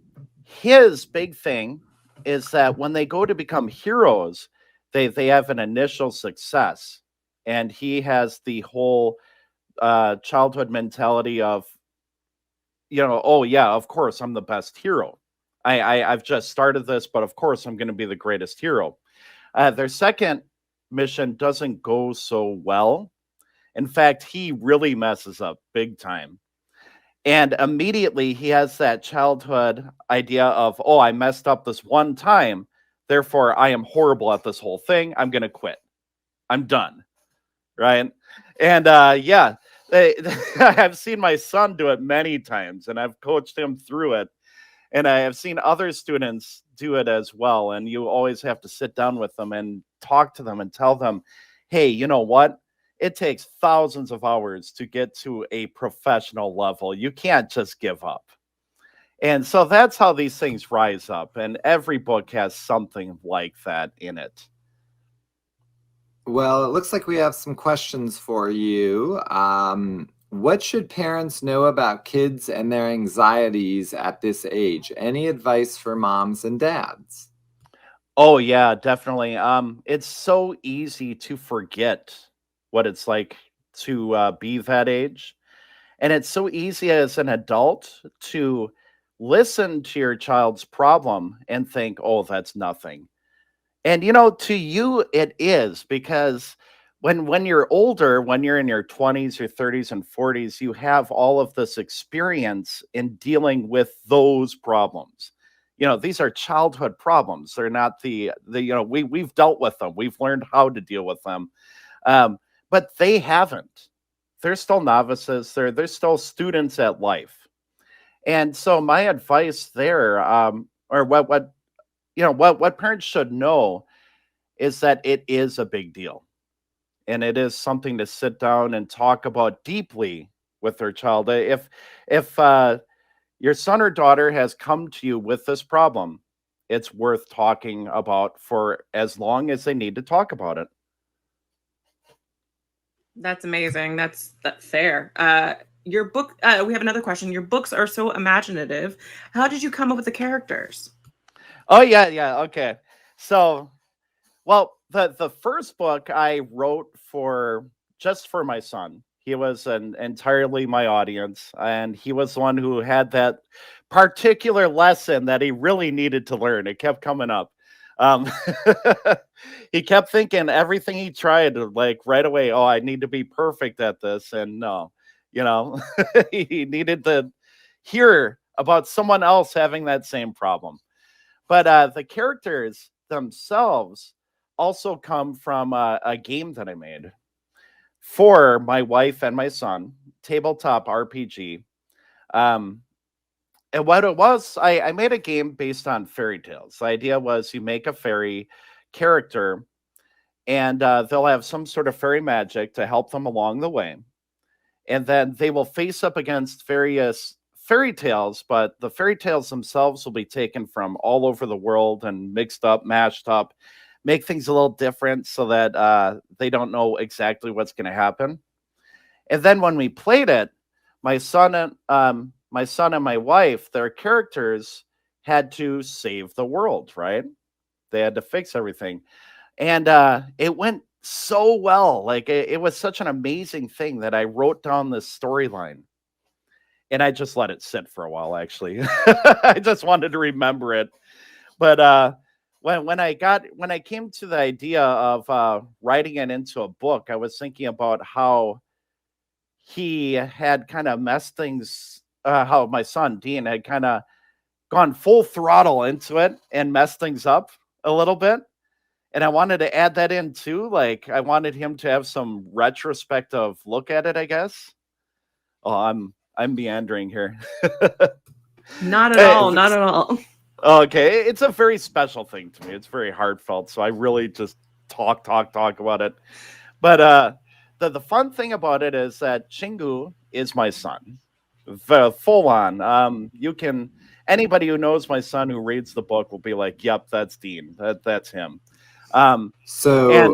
Speaker 6: his big thing is that when they go to become heroes, they have an initial success, and he has the whole childhood mentality of, oh yeah, of course I'm the best hero. I've just started this, but of course I'm going to be the greatest hero. Their second mission doesn't go so well. In fact, he really messes up big time. And immediately he has that childhood idea of, oh, I messed up this one time, therefore I am horrible at this whole thing. I'm going to quit. I'm done. Right? And yeah, I've seen my son do it many times, and I've coached him through it. And I have seen other students do it as well. And you always have to sit down with them and talk to them and tell them, hey, you know what? It takes thousands of hours to get to a professional level. You can't just give up. And so that's how these things rise up. And every book has something like that in it.
Speaker 1: Well, it looks like we have some questions for you. What should parents know about kids and their anxieties at this age? Any advice for moms and dads?
Speaker 6: Oh, yeah, definitely. It's so easy to forget what it's like to be that age. And it's so easy as an adult to listen to your child's problem and think, oh, that's nothing. And, to you, it is, because when you're older, when you're in your 20s or 30s and 40s, you have all of this experience in dealing with those problems. These are childhood problems. They're not we've dealt with them. We've learned how to deal with them. But they haven't. They're still novices. They're still students at life. And so my advice there, or what parents should know, is that it is a big deal. And it is something to sit down and talk about deeply with their child. If your son or daughter has come to you with this problem, it's worth talking about for as long as they need to talk about it.
Speaker 2: That's amazing. That's fair. Your book, we have another question. Your books are so imaginative. How did you come up with the characters?
Speaker 6: Oh, yeah. Okay. So, well, the first book I wrote just for my son. He was entirely my audience, and he was the one who had that particular lesson that he really needed to learn. It kept coming up. He kept thinking everything he tried, like right away, oh, I need to be perfect at this. And no, he needed to hear about someone else having that same problem. But the characters themselves also come from a game that I made for my wife and my son, tabletop RPG. And what it was, I made a game based on fairy tales. The idea was you make a fairy character, and they'll have some sort of fairy magic to help them along the way. And then they will face up against various fairy tales, but the fairy tales themselves will be taken from all over the world and mixed up, mashed up, make things a little different so that they don't know exactly what's going to happen. And then when we played it, my son and my wife, their characters had to save the world, right? They had to fix everything. And it went so well. Like it was such an amazing thing that I wrote down this storyline. And I just let it sit for a while, actually. I just wanted to remember it. But when I came to the idea of writing it into a book, I was thinking about how he had kind of messed things, how my son Dean had kind of gone full throttle into it and messed things up a little bit. And I wanted to add that in too. Like I wanted him to have some retrospective look at it, I guess. Oh, I'm meandering here.
Speaker 2: Not at all. Not at all.
Speaker 6: Okay. It's a very special thing to me. It's very heartfelt. So I really just talk about it. But the fun thing about it is that Chingu is my son. Full on. Anybody who knows my son who reads the book will be like, yep, that's Dean. That's him.
Speaker 1: I'm sorry.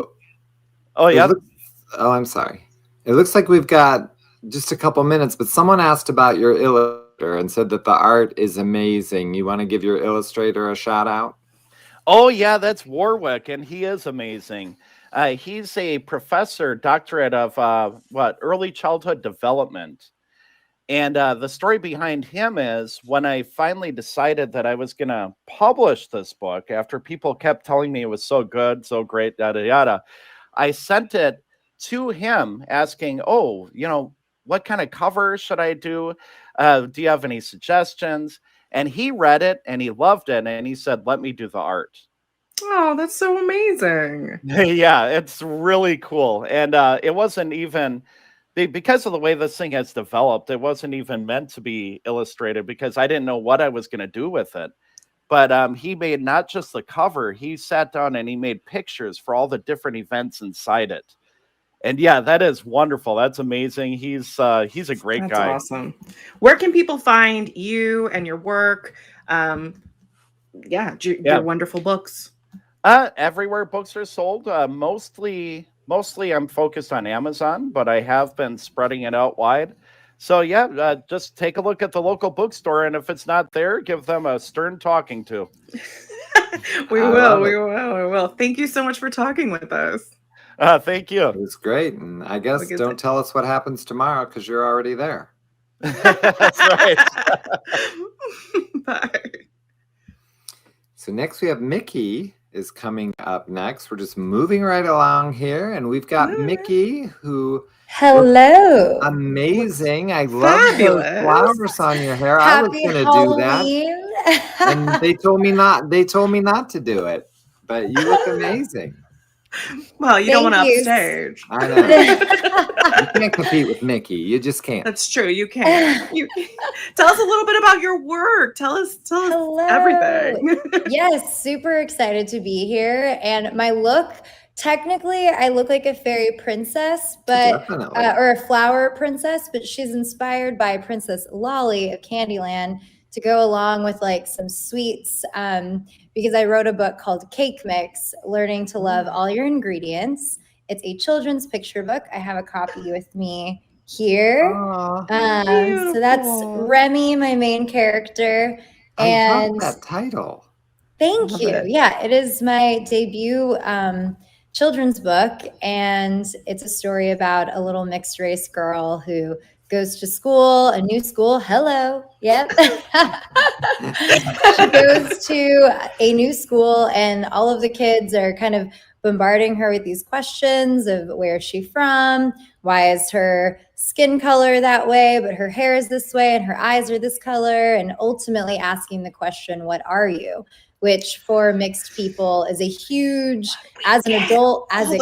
Speaker 1: It looks like we've got just a couple minutes, but someone asked about your illustrator and said that the art is amazing. You want to give your illustrator a shout out?
Speaker 6: Oh yeah, that's Warwick, and he is amazing. He's a professor, doctorate of early childhood development. And the story behind him is when I finally decided that I was going to publish this book, after people kept telling me it was so good, so great, yada, yada, I sent it to him asking, what kind of cover should I do? Do you have any suggestions? And he read it and he loved it. And he said, let me do the art.
Speaker 2: Oh, that's so amazing.
Speaker 6: Yeah, it's really cool. And it wasn't even... because of the way this thing has developed, it wasn't even meant to be illustrated because I didn't know what I was going to do with it. But he made not just the cover, he sat down and he made pictures for all the different events inside it. And yeah, that is wonderful. That's amazing. He's a great guy.
Speaker 2: That's awesome. Where can people find you and your work? Your wonderful books.
Speaker 6: Everywhere books are sold. Mostly I'm focused on Amazon, but I have been spreading it out wide. So just take a look at the local bookstore, and if it's not there, give them a stern talking to.
Speaker 2: We will. Thank you so much for talking with us.
Speaker 6: Thank you.
Speaker 1: It was great. And I guess don't tell us what happens tomorrow because you're already there.
Speaker 6: That's right.
Speaker 2: Bye.
Speaker 1: So next we have Mickey is coming up next. We're just moving right along here, and we've got Mickey who...
Speaker 7: Hello.
Speaker 1: Amazing. I love those flowers on your hair.
Speaker 7: Happy
Speaker 1: I was going to do that. And they told me not to do it. But you look amazing.
Speaker 2: Well, you don't want to upstage.
Speaker 1: I know. You can't compete with Mickey. You just can't.
Speaker 2: That's true. You can't. Tell us a little bit about your work. Tell us everything.
Speaker 7: Yes, super excited to be here. And my look, technically, I look like a fairy princess, but or a flower princess, but she's inspired by Princess Lolly of Candyland to go along with like some sweets. Because I wrote a book called Cake Mix, Learning to Love All Your Ingredients. It's a children's picture book. I have a copy with me here. So that's Remy, my main character. And
Speaker 1: I love that title.
Speaker 7: Thank you. Yeah, it is my debut children's book. And it's a story about a little mixed race girl who goes to school, a new school. Hello. Yep. She goes to a new school and all of the kids are kind of bombarding her with these questions of where is she from? Why is her skin color that way, but her hair is this way and her eyes are this color? And ultimately asking the question, what are you? Which for mixed people is a huge, as an adult, as a kid.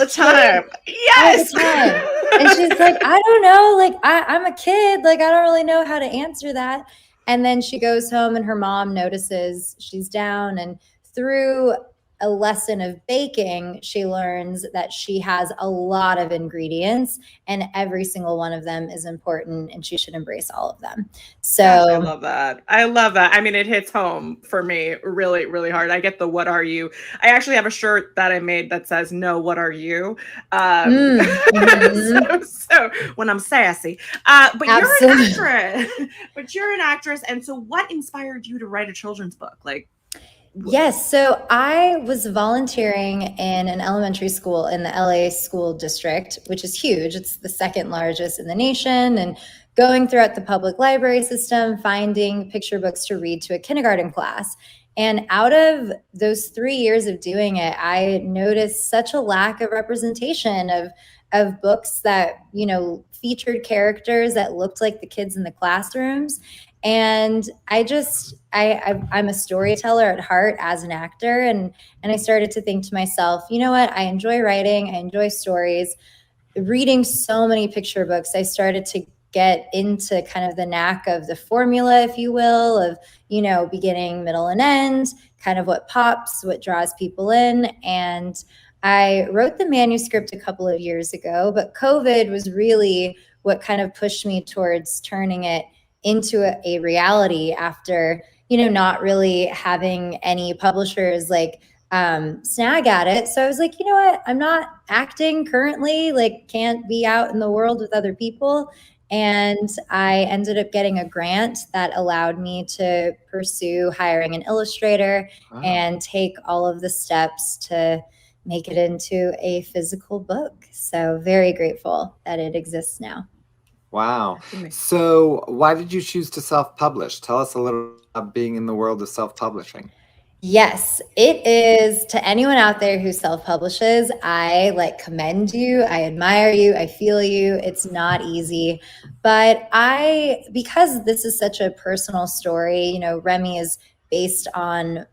Speaker 2: Yes.
Speaker 7: All the time. And she's like, I don't know, like I'm a kid, like I don't really know how to answer that. And then she goes home and her mom notices she's down, and through a lesson of baking, she learns that she has a lot of ingredients and every single one of them is important and she should embrace all of them. So
Speaker 2: gosh, I love that. I love that. I mean, it hits home for me really, really hard. I get the what are you? I actually have a shirt that I made that says no, what are you? So when I'm sassy. But
Speaker 7: Absolutely.
Speaker 2: you're an actress. But you're an actress. And so what inspired you to write a children's book? Like
Speaker 7: Yes. So I was volunteering in an elementary school in the LA school district, which is huge. It's the second largest in the nation, and going throughout the public library system, finding picture books to read to a kindergarten class. And out of those 3 years of doing it, I noticed such a lack of representation of books that, you know, featured characters that looked like the kids in the classrooms. And I'm a storyteller at heart as an actor. And I started to think to myself, you know what? I enjoy writing. I enjoy stories. Reading so many picture books, I started to get into kind of the knack of the formula, if you will, of, you know, beginning, middle, and end, kind of what pops, what draws people in. And I wrote the manuscript a couple of years ago, but COVID was really what kind of pushed me towards turning it into a reality after, you know, not really having any publishers like snag at it. So I was like, you know what, I'm not acting currently, like can't be out in the world with other people. And I ended up getting a grant that allowed me to pursue hiring an illustrator and take all of the steps to make it into a physical book. So very grateful that it exists now.
Speaker 1: Wow. So why did you choose to self-publish? Tell us a little about being in the world of self-publishing.
Speaker 7: Yes, it is. To anyone out there who self-publishes, I commend you. I admire you. I feel you. It's not easy. But because this is such a personal story, you know, Remy is based on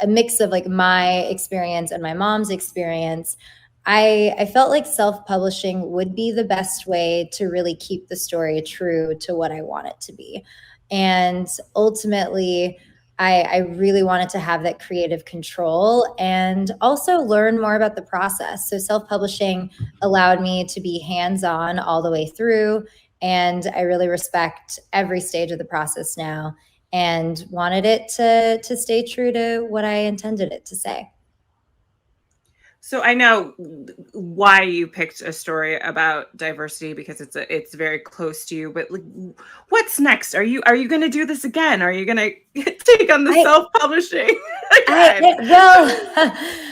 Speaker 7: a mix of like my experience and my mom's experience. I felt like self-publishing would be the best way to really keep the story true to what I want it to be. And ultimately, I really wanted to have that creative control and also learn more about the process. So self-publishing allowed me to be hands-on all the way through. And I really respect every stage of the process now and wanted it to stay true to what I intended it to say.
Speaker 2: So I know why you picked a story about diversity because it's very close to you. But like, what's next? Are you going to do this again? Are you going to take on the self-publishing?
Speaker 7: I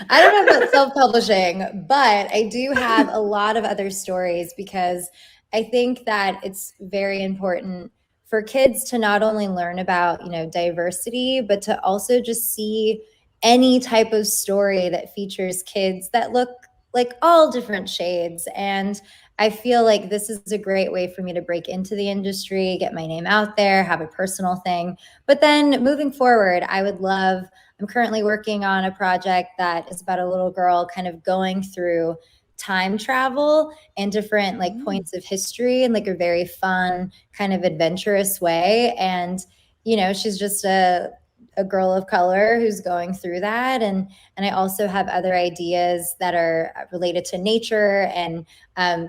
Speaker 7: don't know about self-publishing, but I do have a lot of other stories because I think that it's very important for kids to not only learn about, you know, diversity, but to also just see any type of story that features kids that look like all different shades. And I feel like this is a great way for me to break into the industry, get my name out there, have a personal thing. But then moving forward, I'm currently working on a project that is about a little girl kind of going through time travel and different like points of history in like a very fun kind of adventurous way. And, you know, she's just a girl of color who's going through that. And I also have other ideas that are related to nature and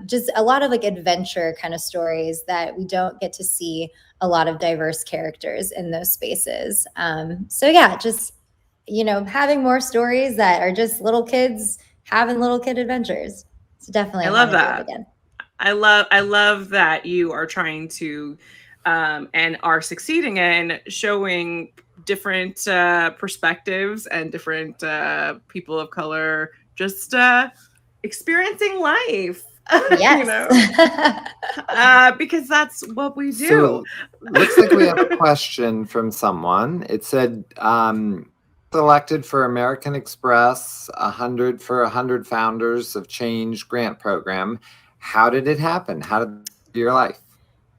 Speaker 7: just a lot of like adventure kind of stories that we don't get to see a lot of diverse characters in those spaces. So yeah, just, you know, having more stories that are just little kids having little kid adventures. So definitely
Speaker 2: I love
Speaker 7: that.
Speaker 2: Do it again. I love that you are trying to and are succeeding in showing different perspectives and different people of color just experiencing life.
Speaker 7: Yes.
Speaker 2: You know? Because that's what we do.
Speaker 1: So looks like we have a question from someone. It said selected for American Express 100 for 100 Founders of Change grant program. How did it happen? How did your life?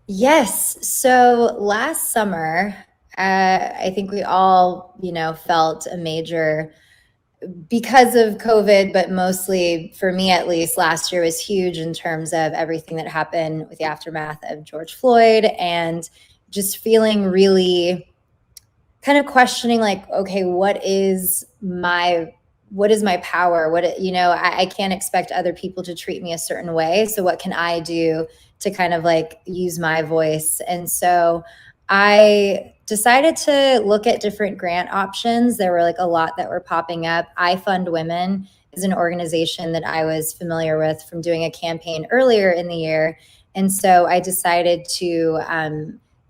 Speaker 7: Yes. So last summer, I think we all, you know, felt a major, because of COVID, but mostly for me, at least last year was huge in terms of everything that happened with the aftermath of George Floyd and just feeling really kind of questioning like, okay, what is my what is my power? I can't expect other people to treat me a certain way. So what can I do to kind of like use my voice? And so I decided to look at different grant options. There were like a lot that were popping up. I Fund Women is an organization that I was familiar with from doing a campaign earlier in the year. And so I decided to,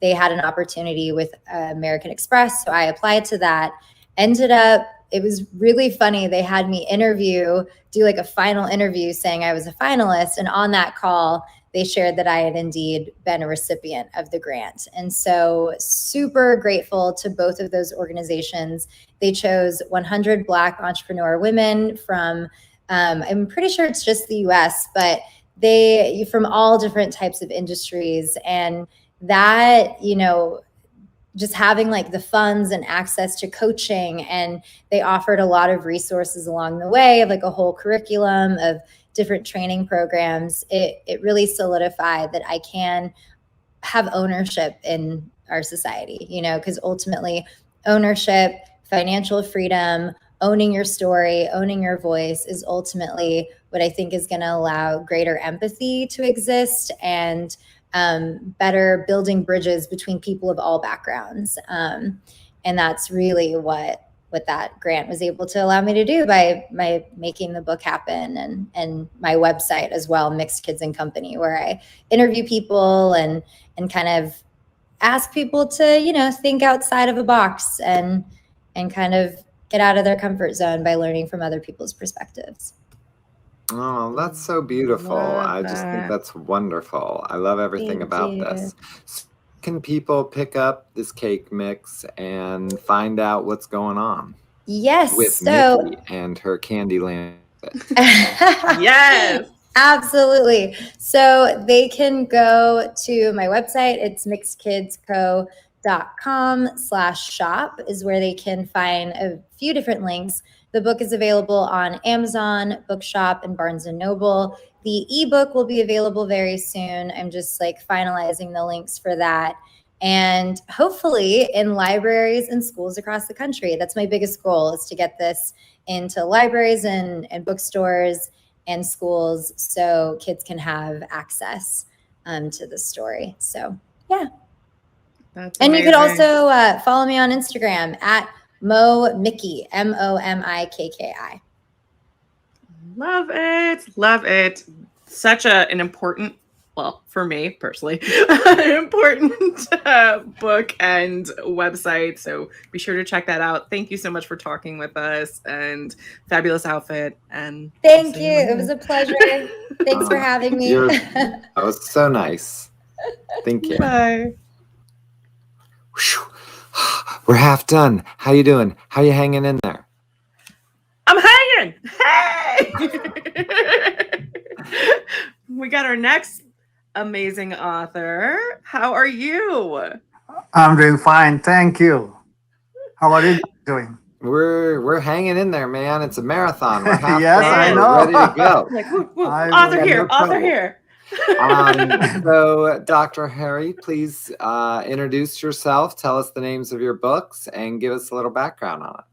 Speaker 7: they had an opportunity with American Express. So I applied to that. It was really funny. They had me do like a final interview saying I was a finalist. And on that call, they shared that I had indeed been a recipient of the grant. And so super grateful to both of those organizations. They chose 100 Black entrepreneur women from, I'm pretty sure it's just the US, but from all different types of industries. And that, just having like the funds and access to coaching, and they offered a lot of resources along the way of like a whole curriculum of different training programs. It really solidified that I can have ownership in our society, because ultimately ownership, financial freedom, owning your story, owning your voice is ultimately what I think is going to allow greater empathy to exist and better building bridges between people of all backgrounds. And that's really what that grant was able to allow me to do by making the book happen, and my website as well, Mixed Kids and Company, where I interview people and kind of ask people to, think outside of a box and kind of get out of their comfort zone by learning from other people's perspectives.
Speaker 1: Oh, that's so beautiful. I just think that's wonderful. I love everything about this. So can people pick up this cake mix and find out what's going on?
Speaker 7: Yes.
Speaker 1: With Nikki and her Candyland.
Speaker 2: Yes.
Speaker 7: Absolutely. So they can go to my website. It's mixedkidsco.com/shop is where they can find a few different links. The book is available on Amazon, Bookshop, and Barnes & Noble. The ebook will be available very soon. I'm just like finalizing the links for that. And hopefully in libraries and schools across the country. That's my biggest goal, is to get this into libraries and bookstores and schools so kids can have access to the story. So, yeah.
Speaker 2: That's
Speaker 7: and
Speaker 2: amazing.
Speaker 7: You could also follow me on Instagram at MoMikki, MoMikki.
Speaker 2: Love it. Love it. Such an important, well, for me personally, an important book and website. So be sure to check that out. Thank you so much for talking with us, and fabulous outfit. And
Speaker 7: thank you. It was a pleasure. Thanks for having me.
Speaker 1: That was so nice. Thank you.
Speaker 2: Bye.
Speaker 1: We're half done. How you doing? How you hanging in there?
Speaker 2: I'm hanging. Hey! We got our next amazing author. How are you?
Speaker 8: I'm doing fine, thank you. How are you doing?
Speaker 1: We're hanging in there, man. It's a marathon. We're half
Speaker 8: yes,
Speaker 1: done.
Speaker 8: I know.
Speaker 1: We're ready to go.
Speaker 2: Like, author here, author here.
Speaker 1: So, Dr. Harry, please introduce yourself, tell us the names of your books, and give us a little background on it.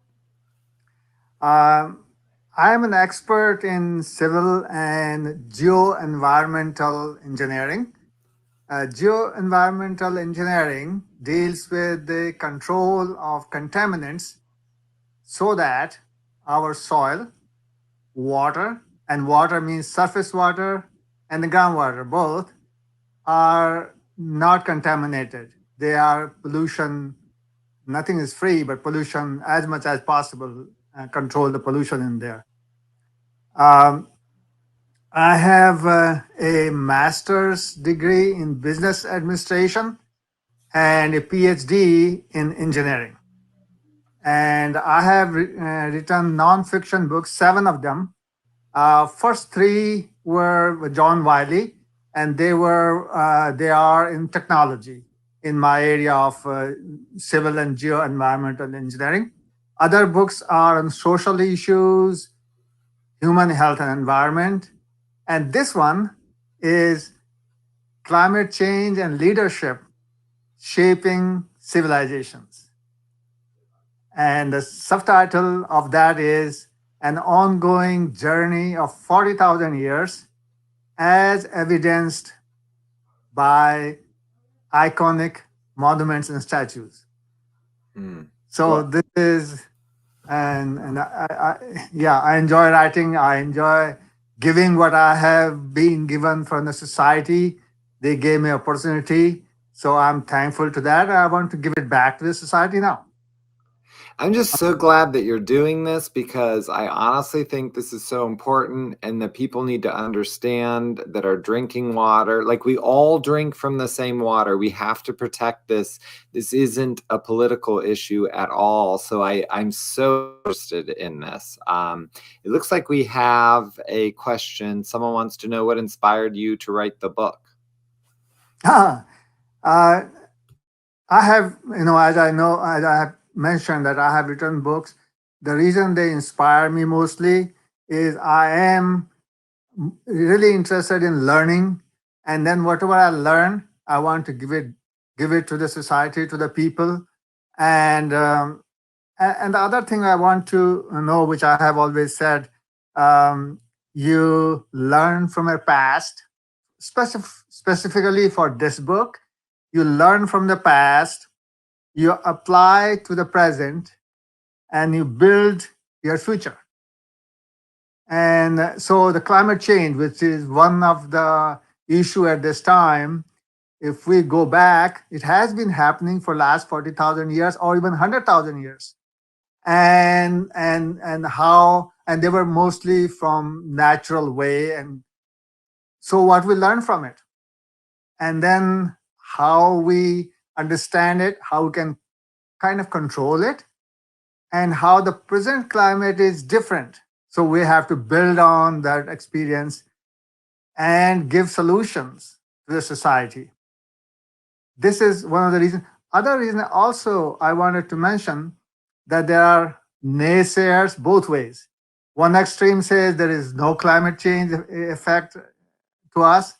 Speaker 8: I'm an expert in civil and geo-environmental engineering. Geo-environmental engineering deals with the control of contaminants so that our soil, water, and water means surface water and the groundwater, both are not contaminated. They are pollution. Nothing is free, but pollution as much as possible, control the pollution in there. I have a master's degree in business administration and a PhD in engineering. And I have written nonfiction books, 7 of them. First 3 were with John Wiley, and they are in technology in my area of civil and geo-environmental engineering. Other books are on social issues, human health and environment. And this one is climate change and leadership shaping civilizations. And the subtitle of that is an ongoing journey of 40,000 years as evidenced by iconic monuments and statues. So this is, and I enjoy writing. I enjoy giving what I have been given from the society. They gave me opportunity. So I'm thankful to that. I want to give it back to the society now.
Speaker 1: I'm just so glad that you're doing this, because I honestly think this is so important, and that people need to understand that our drinking water, like we all drink from the same water. We have to protect this. This isn't a political issue at all. So I'm so interested in this. It looks like we have a question. Someone wants to know what inspired you to write the book.
Speaker 8: I have, as I have mentioned that I have written books. The reason they inspire me mostly is I am really interested in learning, and then whatever I learn, I want to give it to the society, to the people. And the other thing I want to know, which I have always said, you learn from your past, specifically for this book. You learn from the past, you apply to the present, and you build your future. And so the climate change, which is one of the issue at this time, if we go back, it has been happening for last 40,000 years or even 100,000 years. And they were mostly from natural way. And so what we learn from it, and then how we understand it, how we can kind of control it, and how the present climate is different. So we have to build on that experience and give solutions to the society. This is one of the reasons. Other reason also I wanted to mention that there are naysayers both ways. One extreme says there is no climate change effect to us.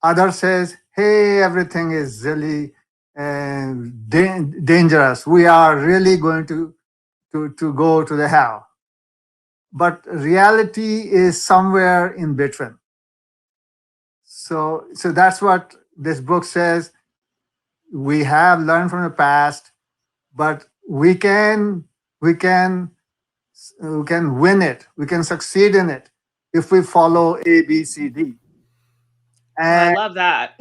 Speaker 8: Other says, hey, everything is really dangerous. We are really going to go to the hell. But reality is somewhere in between. So that's what this book says. We have learned from the past, but we can win it. We can succeed in it if we follow A, B, C, D.
Speaker 2: And I love that.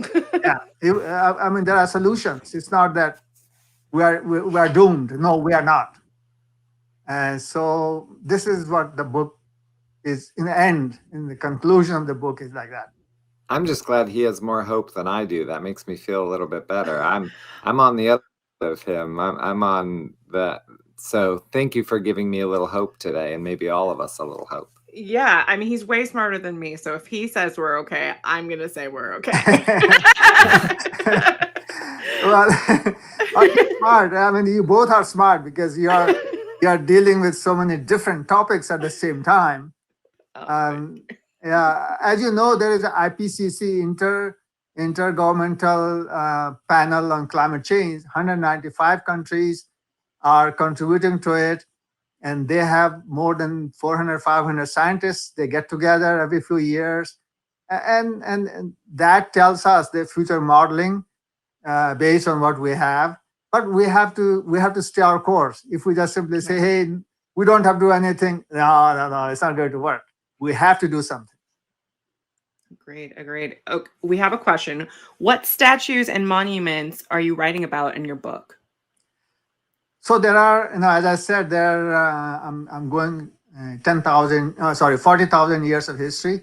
Speaker 8: I mean, there are solutions. It's not that we are doomed. No, we are not. And so this is what the book is in the conclusion of the book is like that.
Speaker 1: I'm just glad he has more hope than I do. That makes me feel a little bit better. I'm on the other side of him. I'm on the. So thank you for giving me a little hope today, and maybe all of us a little hope.
Speaker 2: Yeah, I mean, he's way smarter than me. So if he says we're okay, I'm gonna say we're okay.
Speaker 8: Well, you're smart. I mean, you both are smart because you are dealing with so many different topics at the same time. Yeah, as you know, there is an IPCC intergovernmental panel on climate change. 195 countries are contributing to it, and they have more than 400, 500 scientists. They get together every few years, and that tells us the future modeling based on what we have. But we have to stay our course. If we just simply say, hey, we don't have to do anything, no, it's not going to work. We have to do something.
Speaker 2: Agreed. Okay, we have a question. What statues and monuments are you writing about in your book?
Speaker 8: So there are, as I said, I'm going 40,000 years of history,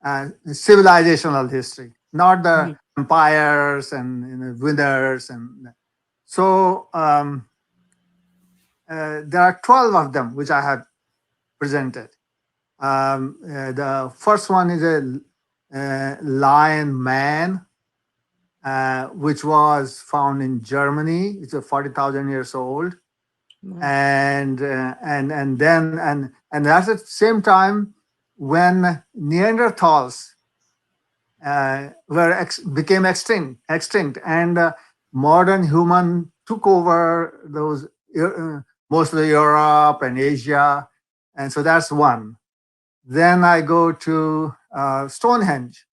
Speaker 8: civilizational history, not the empires and winners. And so there are 12 of them which I have presented. The first one is a lion man, which was found in Germany. It's 40,000 years old, and then that's at the same time when Neanderthals became extinct, and modern human took over those most of the Europe and Asia, And so that's one. Then I go to Stonehenge,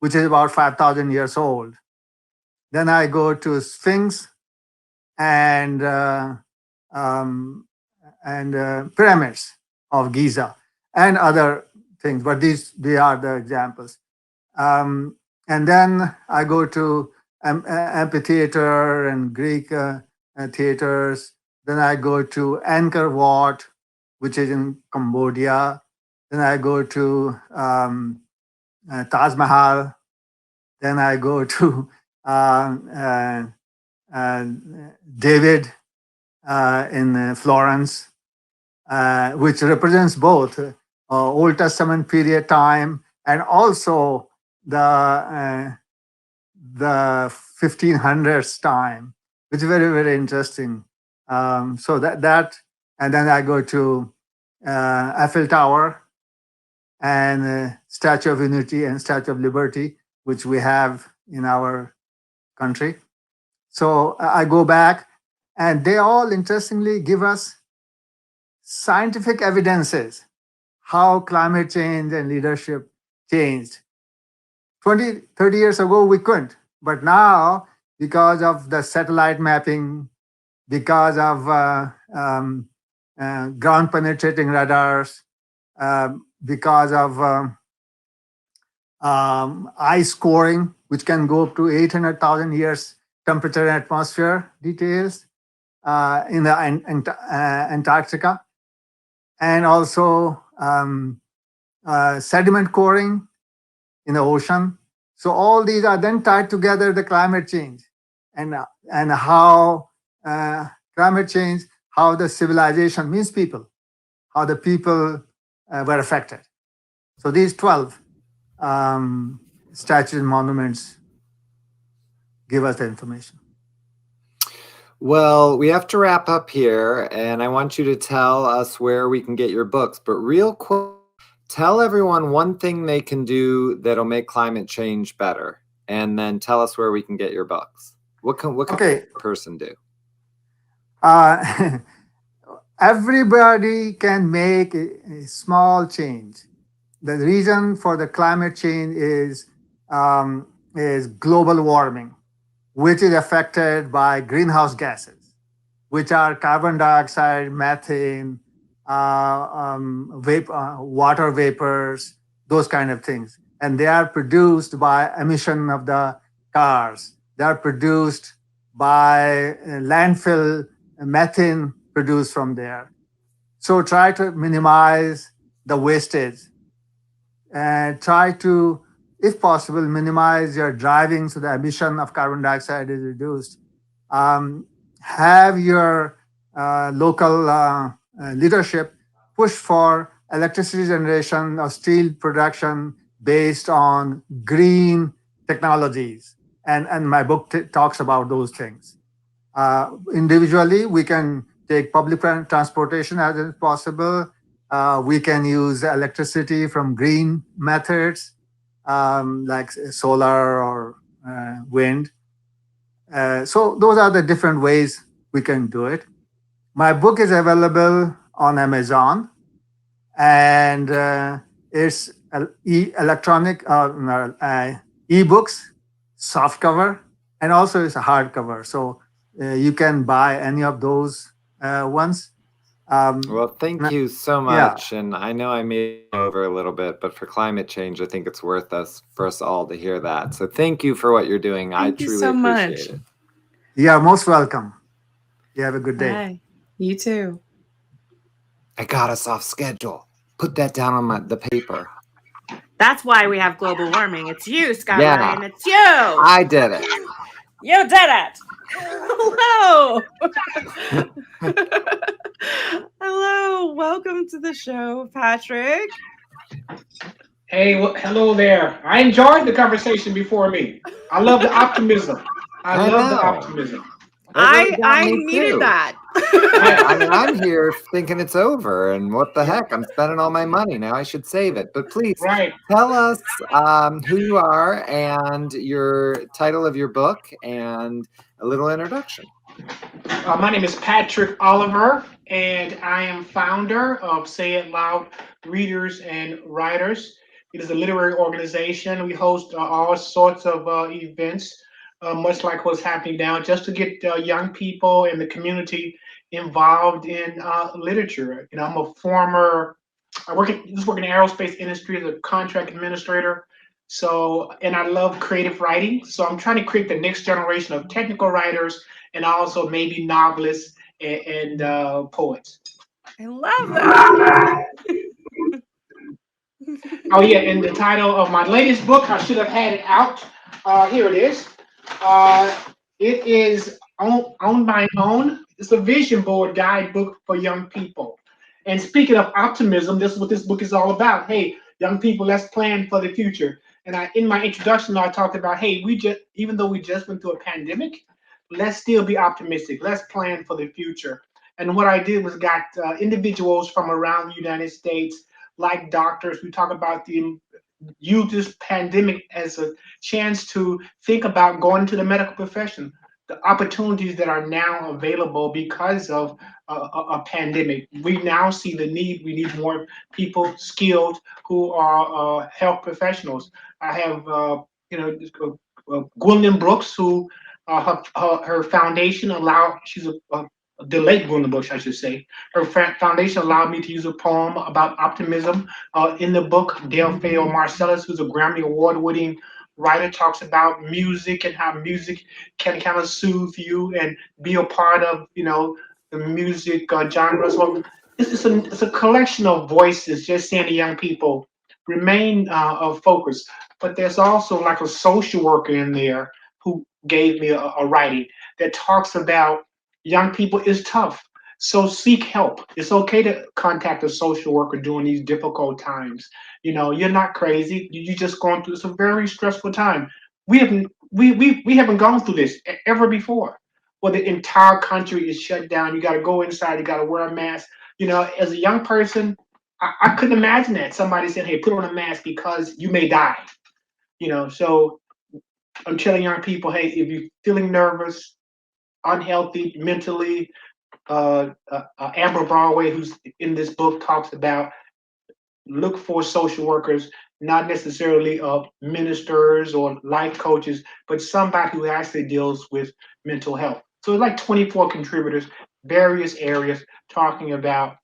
Speaker 8: which is about 5,000 years old. Then I go to Sphinx and pyramids of Giza and other things, but they are the examples. And then I go to amphitheater and Greek theaters. Then I go to Angkor Wat, which is in Cambodia. Then I go to Taj Mahal. Then I go to David in Florence, which represents both Old Testament period time and also the 1500s time, which is very, very interesting. So that, and then I go to Eiffel Tower and Statue of Unity and Statue of Liberty, which we have in our country. So I go back, and they all interestingly give us scientific evidences how climate change and leadership changed. 20, 30 years ago, we couldn't. But now, because of the satellite mapping, because of ground penetrating radars, because of ice coring, which can go up to 800,000 years temperature and atmosphere details in the Antarctica, and also sediment coring in the ocean. So all these are then tied together, the climate change and how climate change, how the civilization means people, how the people were affected. So these 12 statues and monuments give us the information.
Speaker 1: Well, we have to wrap up here, and I want you to tell us where we can get your books. But real quick, tell everyone one thing they can do that'll make climate change better, and then tell us where we can get your books. What can a person do?
Speaker 8: Everybody can make a small change. The reason for the climate change is global warming, which is affected by greenhouse gases, which are carbon dioxide, methane, water vapors, those kind of things. And they are produced by emission of the cars. They are produced by landfill methane produced from there. So try to minimize the wastage and try to, if possible, minimize your driving so the emission of carbon dioxide is reduced. Have your local leadership push for electricity generation or steel production based on green technologies. And my book talks about those things. Individually, we can take public transportation as possible. We can use electricity from green methods, like solar or wind. So those are the different ways we can do it. My book is available on Amazon, and it's electronic ebooks, softcover, and also it's a hardcover. So you can buy any of those ones.
Speaker 1: Well, thank you so much. Yeah. And I know I made it over a little bit, but for climate change, I think it's worth for us all to hear that. So thank you for what you're doing. I truly appreciate it.
Speaker 8: Yeah, most welcome. You have a good day.
Speaker 2: Bye. You too.
Speaker 1: I got us off schedule. Put that down on the paper.
Speaker 2: That's why we have global warming. It's you, Scott Ryan. It's you.
Speaker 1: I did it.
Speaker 2: You did it. Hello. Hello. Welcome to the show, Patrick.
Speaker 9: Hey, hello there. I enjoyed the conversation before me. I love the optimism. I love the optimism.
Speaker 2: I needed that.
Speaker 1: I mean, I'm here thinking it's over, and what the heck? I'm spending all my money now. I should save it. But please tell us who you are and your title of your book and a little introduction.
Speaker 9: My name is Patrick Oliver, and I am founder of Say It Loud Readers and Writers. It is a literary organization. We host all sorts of events, much like what's happening now, just to get young people in the community involved in literature. You know, I'm a former, I work in the aerospace industry as a contract administrator. So, and I love creative writing. So I'm trying to create the next generation of technical writers and also maybe novelists and poets.
Speaker 2: I love that.
Speaker 9: Oh yeah, and the title of my latest book, I should have had it out. Here it is. It is on my own. It's a vision board guidebook for young people. And speaking of optimism, this is what this book is all about. Hey, young people, let's plan for the future. And in my introduction, I talked about, hey, even though we just went through a pandemic, let's still be optimistic. Let's plan for the future. And what I did was got individuals from around the United States, like doctors. We talk about use this pandemic as a chance to think about going into the medical profession, the opportunities that are now available because of a pandemic. We now see the need. We need more people skilled who are health professionals. I have, Gwendolyn Brooks, who her foundation she's a delayed Gwendolyn Brooks, I should say. Her foundation allowed me to use a poem about optimism in the book. Delpheo Marcellus, who's a Grammy Award-winning writer, talks about music and how music can kind of soothe you and be a part of, the music genre. So it's a collection of voices, just saying to young people, remain focused. But there's also like a social worker in there who gave me a writing that talks about young people is tough. So seek help. It's okay to contact a social worker during these difficult times. You're not crazy. You're just going through, it's a very stressful time. We haven't gone through this ever before. Well, the entire country is shut down. You got to go inside. You got to wear a mask. As a young person, I couldn't imagine that somebody said, "Hey, put on a mask because you may die." So I'm telling young people, hey, if you're feeling nervous, unhealthy mentally, Amber Broadway, who's in this book, talks about look for social workers, not necessarily ministers or life coaches, but somebody who actually deals with mental health. So it's like 24 contributors, various areas, talking about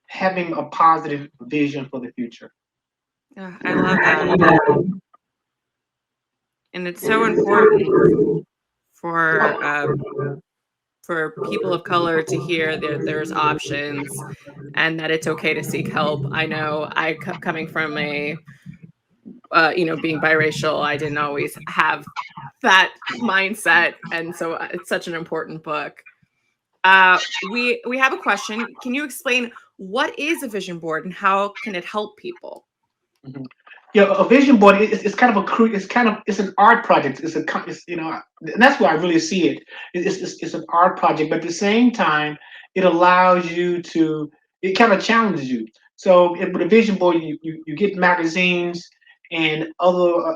Speaker 9: having a positive vision for the future.
Speaker 2: Oh, I love that. And it's so important for people of color to hear that there's options and that it's okay to seek help. I know coming from a, being biracial, I didn't always have that mindset. And so it's such an important book. We have a question. Can you explain what is a vision board and how can it help people?
Speaker 9: Mm-hmm. Yeah, a vision board it's kind of it's an art project. It's and that's where I really see it. It's an art project, but at the same time, it allows you it kind of challenges you. So with a vision board, you get magazines and other.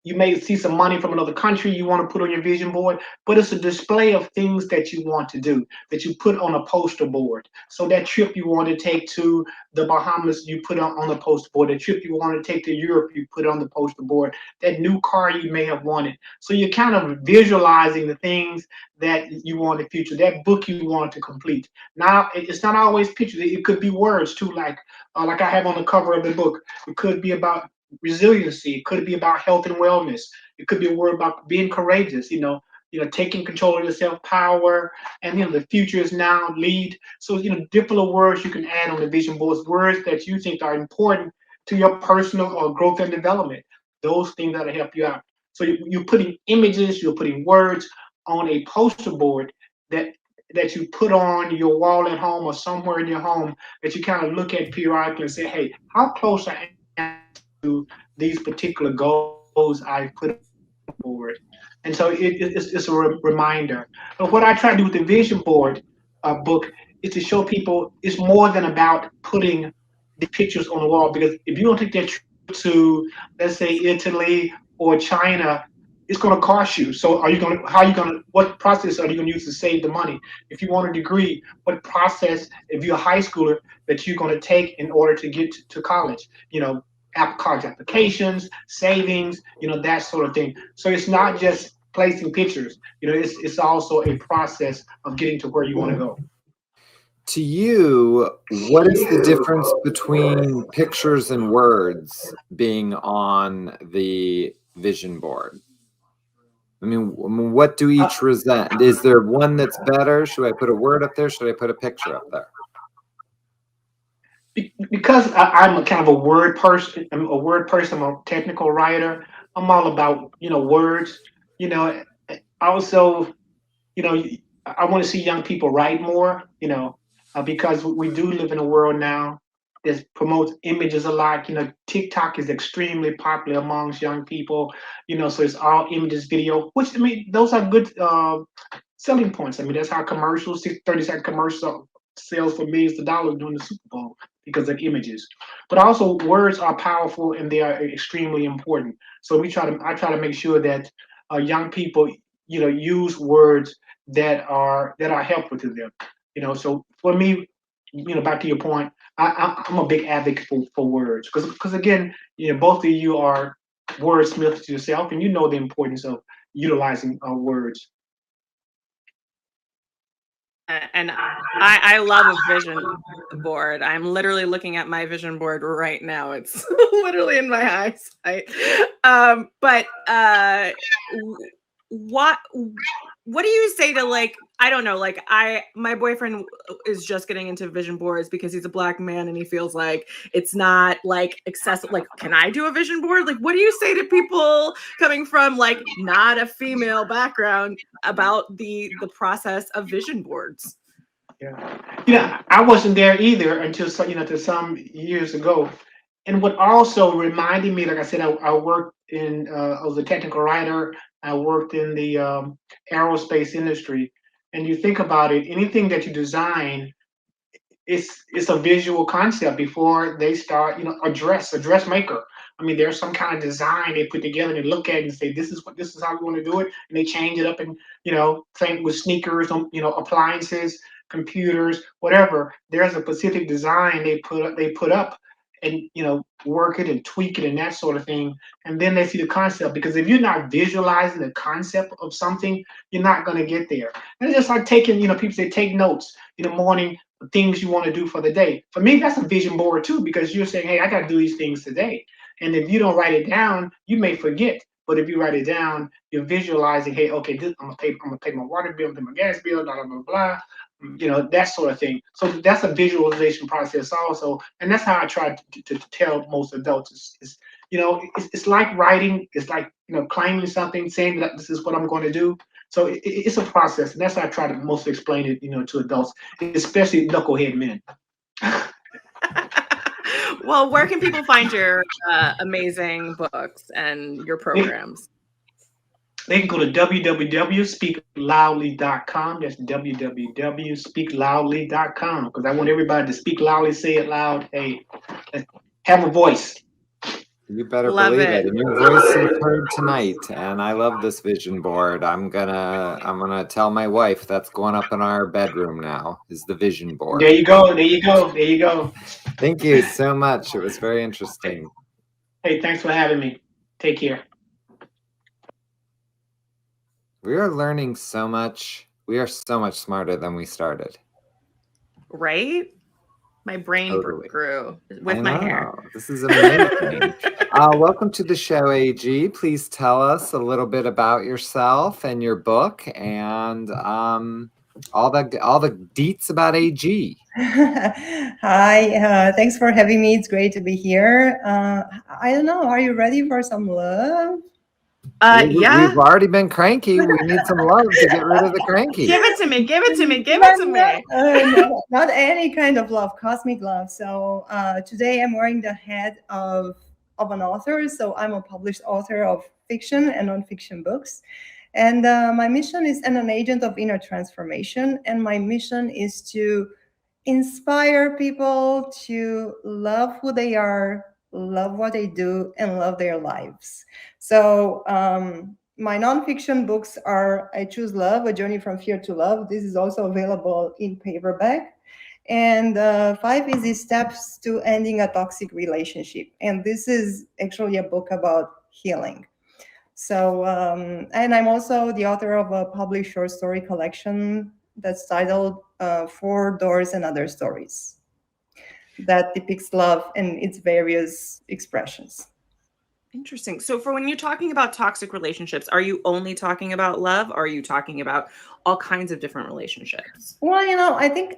Speaker 9: You may see some money from another country you want to put on your vision board, but it's a display of things that you want to do, that you put on a poster board. So that trip you want to take to the Bahamas, you put on the poster board. The trip you want to take to Europe, you put on the poster board. That new car you may have wanted. So you're kind of visualizing the things that you want in the future, that book you want to complete. Now, it's not always pictures. It could be words too, like I have on the cover of the book. It could be about resiliency. It could be about health and wellness. It could be a word about being courageous, taking control of yourself, power, and the future is now, lead. So different words you can add on the vision boards, words that you think are important to your personal growth and development. Those things that'll help you out. So you're putting images, you're putting words on a poster board that you put on your wall at home or somewhere in your home that you kind of look at periodically and say, hey, how close I am to these particular goals I put forward. And so it's a reminder. But what I try to do with the vision board, book is to show people it's more than about putting the pictures on the wall. Because if you don't take that trip to, let's say, Italy or China, it's going to cost you. So what process are you going to use to save the money? If you want a degree, what process, if you're a high schooler, that you're going to take in order to get to college? College applications, savings, that sort of thing. So it's not just placing pictures. It's also a process of getting to where you want to go.
Speaker 1: To you, what is the difference between pictures and words being on the vision board? I mean, what do each resent? Is there one that's better? Should I put a word up there? Should I put a picture up there?
Speaker 9: Because I'm a kind of a word person. I'm a technical writer. I'm all about words. Also, I want to see young people write more. Because we do live in a world now that promotes images a lot. TikTok is extremely popular amongst young people. So it's all images, video. Which those are good selling points. That's how commercials, 30-second commercial sells for millions of dollars during the Super Bowl, because of images. But also words are powerful and they are extremely important. So I try to make sure that young people, use words that are helpful to them. So for me, back to your point, I'm a big advocate for words, because again, both of you are wordsmiths yourself, and the importance of utilizing words.
Speaker 2: And I love a vision board. I'm literally looking at my vision board right now. It's literally in my eyes. What do you say to, I don't know, my boyfriend is just getting into vision boards because he's a Black man and he feels like it's not accessible. Can I do a vision board? What do you say to people coming from not a female background about the process of vision boards?
Speaker 9: Yeah. I wasn't there either until some years ago. And what also reminded me, like I said, I worked in, I was a technical writer. I worked in the aerospace industry. And you think about it, anything that you design, it's a visual concept before they start, a dressmaker. There's some kind of design they put together and they look at it and say, this is how we want to do it. And they change it up, and, same with sneakers, appliances, computers, whatever. There's a specific design they put up, and work it and tweak it and that sort of thing, and then they see the concept. Because if you're not visualizing the concept of something, you're not going to get there. And it's just like taking, people say take notes in the morning, things you want to do for the day. For me, that's a vision board too, because you're saying, hey, I got to do these things today. And if you don't write it down, you may forget. But if you write it down, you're visualizing, hey, okay, I'm gonna pay my water bill, pay my gas bill, blah blah blah. That sort of thing. So that's a visualization process also, and that's how I try to tell most adults. It's like writing. It's like claiming something, saying that this is what I'm going to do. So it's a process, and that's how I try to mostly explain it, to adults, especially knucklehead men.
Speaker 2: Well, where can people find your amazing books and your programs?
Speaker 9: They can go to www.speakloudly.com. That's www.speakloudly.com, because I want everybody to speak loudly, say it loud. Hey, have a voice.
Speaker 1: You better believe it. And your voice is heard tonight. And I love this vision board. I'm gonna tell my wife that's going up in our bedroom now, is the vision board.
Speaker 9: There you go. There you go. There you go.
Speaker 1: Thank you so much. It was very interesting.
Speaker 9: Hey, thanks for having me. Take care.
Speaker 1: We are learning so much. We are so much smarter than we started.
Speaker 2: Right? My brain grew with my hair.
Speaker 1: This is amazing. Welcome to the show, AG. Please tell us a little bit about yourself and your book, and all the deets about AG.
Speaker 10: Hi, thanks for having me. It's great to be here. I don't know. Are you ready for some love?
Speaker 2: Yeah.
Speaker 1: We've already been cranky. We need some love to get rid of the cranky.
Speaker 2: Give it to me. Give it to me. Give it to me.
Speaker 10: Not any kind of love, cosmic love. So today I'm wearing the hat of an author. So I'm a published author of fiction and nonfiction books. And my mission is an agent of inner transformation. And my mission is to inspire people to love who they are, love what they do, and love their lives. So my nonfiction books are I Choose Love, A Journey from Fear to Love. This is also available in paperback. And 5 Easy Steps to Ending a Toxic Relationship. And this is actually a book about healing. So, and I'm also the author of a published short story collection that's titled Four Doors and Other Stories that depicts love in its various expressions.
Speaker 2: Interesting. So for when you're talking about toxic relationships, are you only talking about love? Or are you talking about all kinds of different relationships?
Speaker 10: Well, I think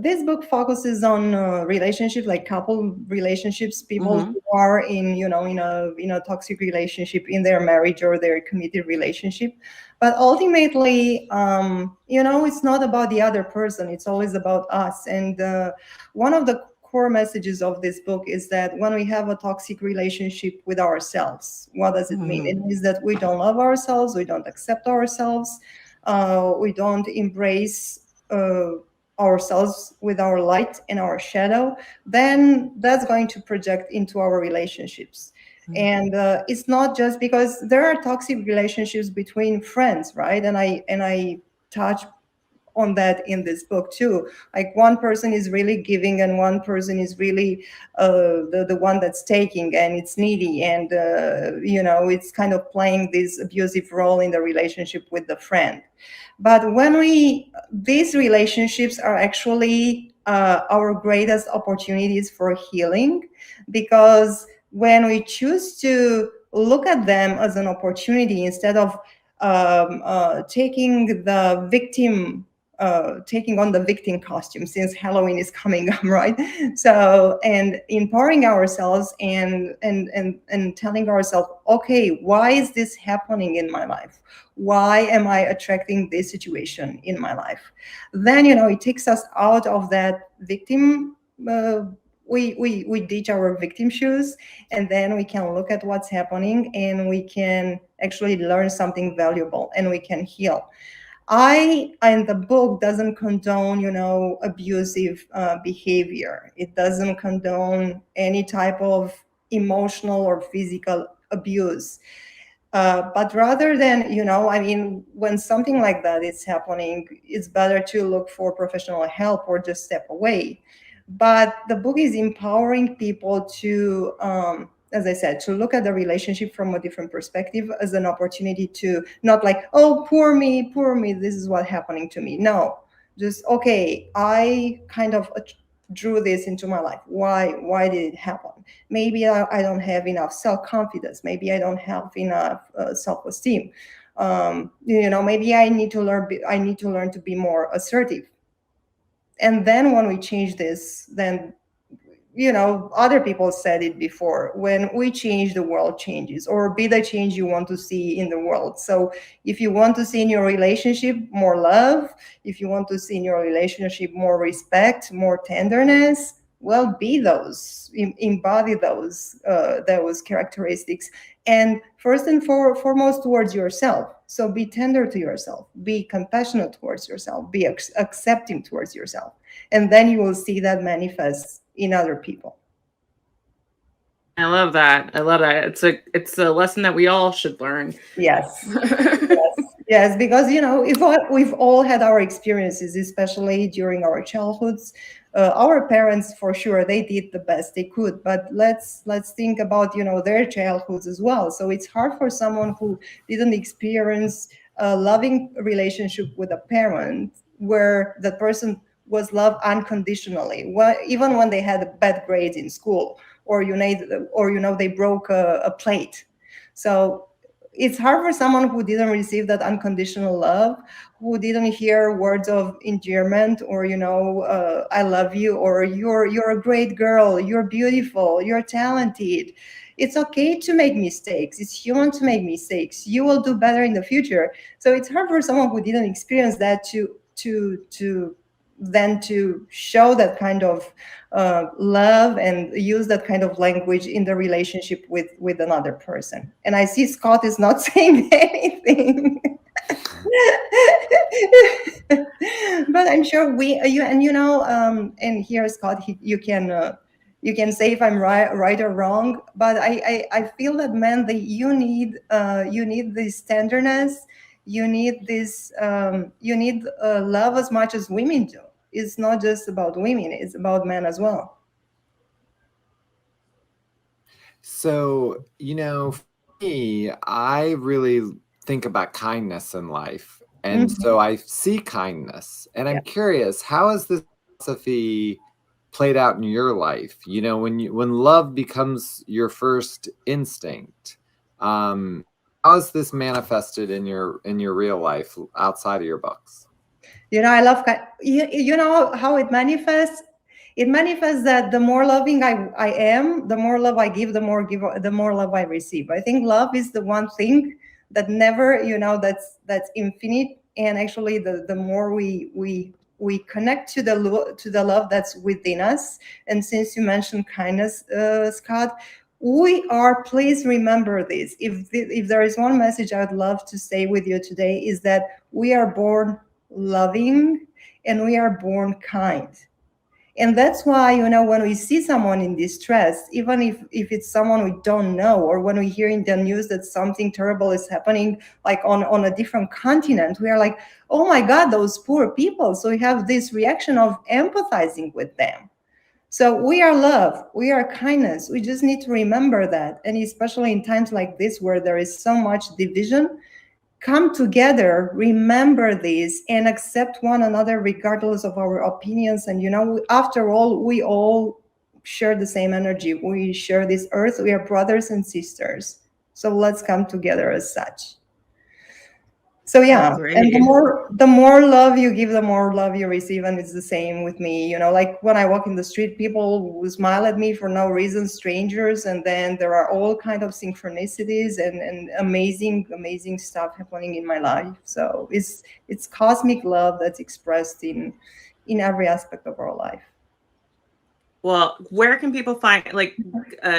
Speaker 10: this book focuses on relationships, like couple relationships, people who are in a toxic relationship in their marriage or their committed relationship. But ultimately, it's not about the other person. It's always about us. And one of the core messages of this book is that when we have a toxic relationship with ourselves, what does it mean? It means that we don't love ourselves, we don't accept ourselves, we don't embrace ourselves with our light and our shadow. Then that's going to project into our relationships. And it's not just because there are toxic relationships between friends, right? And I touch on that in this book too. Like one person is really giving and one person is really the one that's taking, and it's needy, and it's kind of playing this abusive role in the relationship with the friend. But when these relationships are actually our greatest opportunities for healing, because when we choose to look at them as an opportunity instead of taking on the victim costume, since Halloween is coming up, right? So, and empowering ourselves and telling ourselves, okay, why is this happening in my life? Why am I attracting this situation in my life? Then, it takes us out of that victim. We ditch our victim shoes, and then we can look at what's happening, and we can actually learn something valuable, and we can heal. And the book doesn't condone, abusive behavior. It doesn't condone any type of emotional or physical abuse. But rather than, when something like that is happening, it's better to look for professional help or just step away. But the book is empowering people to, as I said, to look at the relationship from a different perspective, as an opportunity to not like, oh, poor me, this is what's happening to me. No, just, okay, I kind of drew this into my life. Why did it happen? Maybe I don't have enough self-confidence. Maybe I don't have enough self-esteem. Maybe I need to learn to be more assertive. And then when we change this, then other people said it before, when we change, the world changes, or be the change you want to see in the world. So if you want to see in your relationship more love, if you want to see in your relationship more respect, more tenderness, well, be those, embody those characteristics. And first and foremost, towards yourself. So be tender to yourself, be compassionate towards yourself, be accepting towards yourself. And then you will see that manifest in other people.
Speaker 2: I love that. It's a lesson that we all should learn.
Speaker 10: Yes. Yes, because if we've all had our experiences, especially during our childhoods. Our parents, for sure, they did the best they could, but let's think about their childhoods as well. So it's hard for someone who didn't experience a loving relationship with a parent where that person was loved unconditionally, even when they had bad grades in school, or they broke a plate. So it's hard for someone who didn't receive that unconditional love, who didn't hear words of endearment, or I love you, or you're a great girl, you're beautiful, you're talented. It's okay to make mistakes. It's human to make mistakes. You will do better in the future. So it's hard for someone who didn't experience that to than to show that kind of love and use that kind of language in the relationship with another person. And I see Scott is not saying anything. But I'm sure and here, Scott, you can say if I'm right or wrong. But I feel that, man, that you need this tenderness, you need this, love as much as women do. It's not just about women; it's about men as well.
Speaker 1: So, for me, I really think about kindness in life. And so I see kindness. And I'm curious, how has this philosophy played out in your life? When love becomes your first instinct, how is this manifested in your real life outside of your books?
Speaker 10: I love, how it manifests. It manifests that the more loving I am, the more love I give, the more love I receive. I think love is the one thing that never, that's infinite. And actually, the more we connect to the love that's within us. And since you mentioned kindness, Scott, please remember this. If there is one message I would love to say with you today, is that we are born loving and we are born kind. And that's why, when we see someone in distress, even if it's someone we don't know, or when we hear in the news that something terrible is happening, like on a different continent, we are like, oh my God, those poor people. So we have this reaction of empathizing with them. So we are love, we are kindness. We just need to remember that. And especially in times like this, where there is so much division, come together, remember this, and accept one another regardless of our opinions. And after all, we all share the same energy. We share this earth. We are brothers and sisters. So let's come together as such. So yeah, and the more love you give, the more love you receive. And it's the same with me. Like when I walk in the street, people will smile at me for no reason, strangers, and then there are all kind of synchronicities and amazing stuff happening in my life. So it's cosmic love that's expressed in every aspect of our life.
Speaker 2: Well, where can people find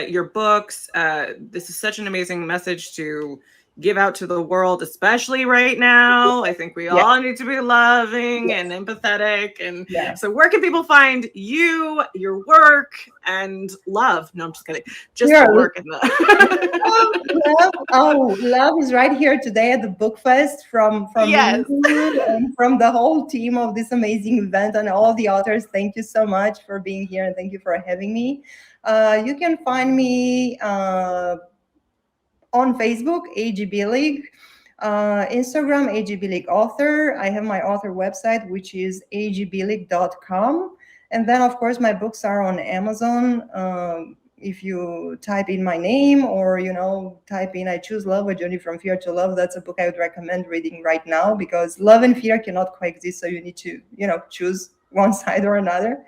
Speaker 2: your books? This is such an amazing message to give out to the world, especially right now. I think we all need to be loving and empathetic. And so where can people find you, your work, and love? No, I'm just kidding. Just the work and
Speaker 10: love is right here today at the BookFest from you and from the whole team of this amazing event, and all the authors. Thank you so much for being here, and thank you for having me. You can find me on Facebook, AGB League, Instagram, AGB League Author. I have my author website, which is agbleague.com. And then, of course, my books are on Amazon. If you type in my name, or, type in I Choose Love, A Journey from Fear to Love, that's a book I would recommend reading right now, because love and fear cannot coexist. So you need to, choose one side or another.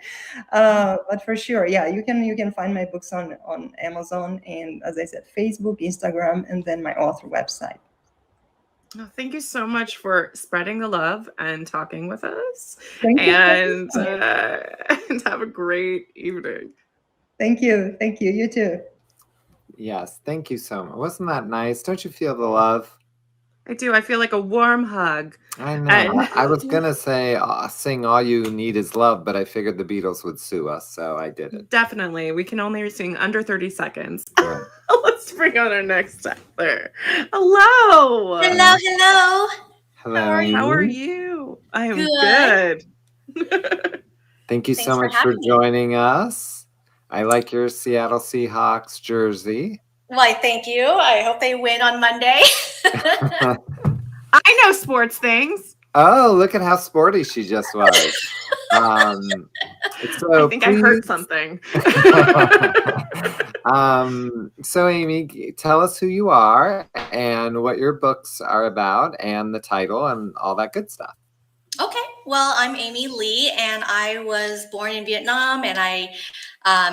Speaker 10: But for sure, you can find my books on Amazon, and, as I said, Facebook, Instagram, and then my author website.
Speaker 2: Oh, thank you so much for spreading the love and talking with us.
Speaker 10: And
Speaker 2: have a great evening.
Speaker 10: Thank you. You too.
Speaker 1: Yes, thank you so much. Wasn't that nice? Don't you feel the love?
Speaker 2: I do. I feel like a warm hug.
Speaker 1: I know. I was going to say, sing All You Need Is Love, but I figured the Beatles would sue us, so I did it.
Speaker 2: Definitely. We can only sing under 30 seconds. Right. Let's bring on our next author. Hello.
Speaker 11: Hello.
Speaker 1: Hello.
Speaker 2: How are you? I am good.
Speaker 1: Thank you so much for joining us. I like your Seattle Seahawks jersey.
Speaker 11: Why, thank you. I hope they win on Monday.
Speaker 2: I know sports things.
Speaker 1: Oh, look at how sporty she just was.
Speaker 2: So I think I heard something.
Speaker 1: So Amy, tell us who you are and what your books are about and the title and all that good stuff.
Speaker 11: Okay. Well, I'm Amy Lee, and I was born in Vietnam, and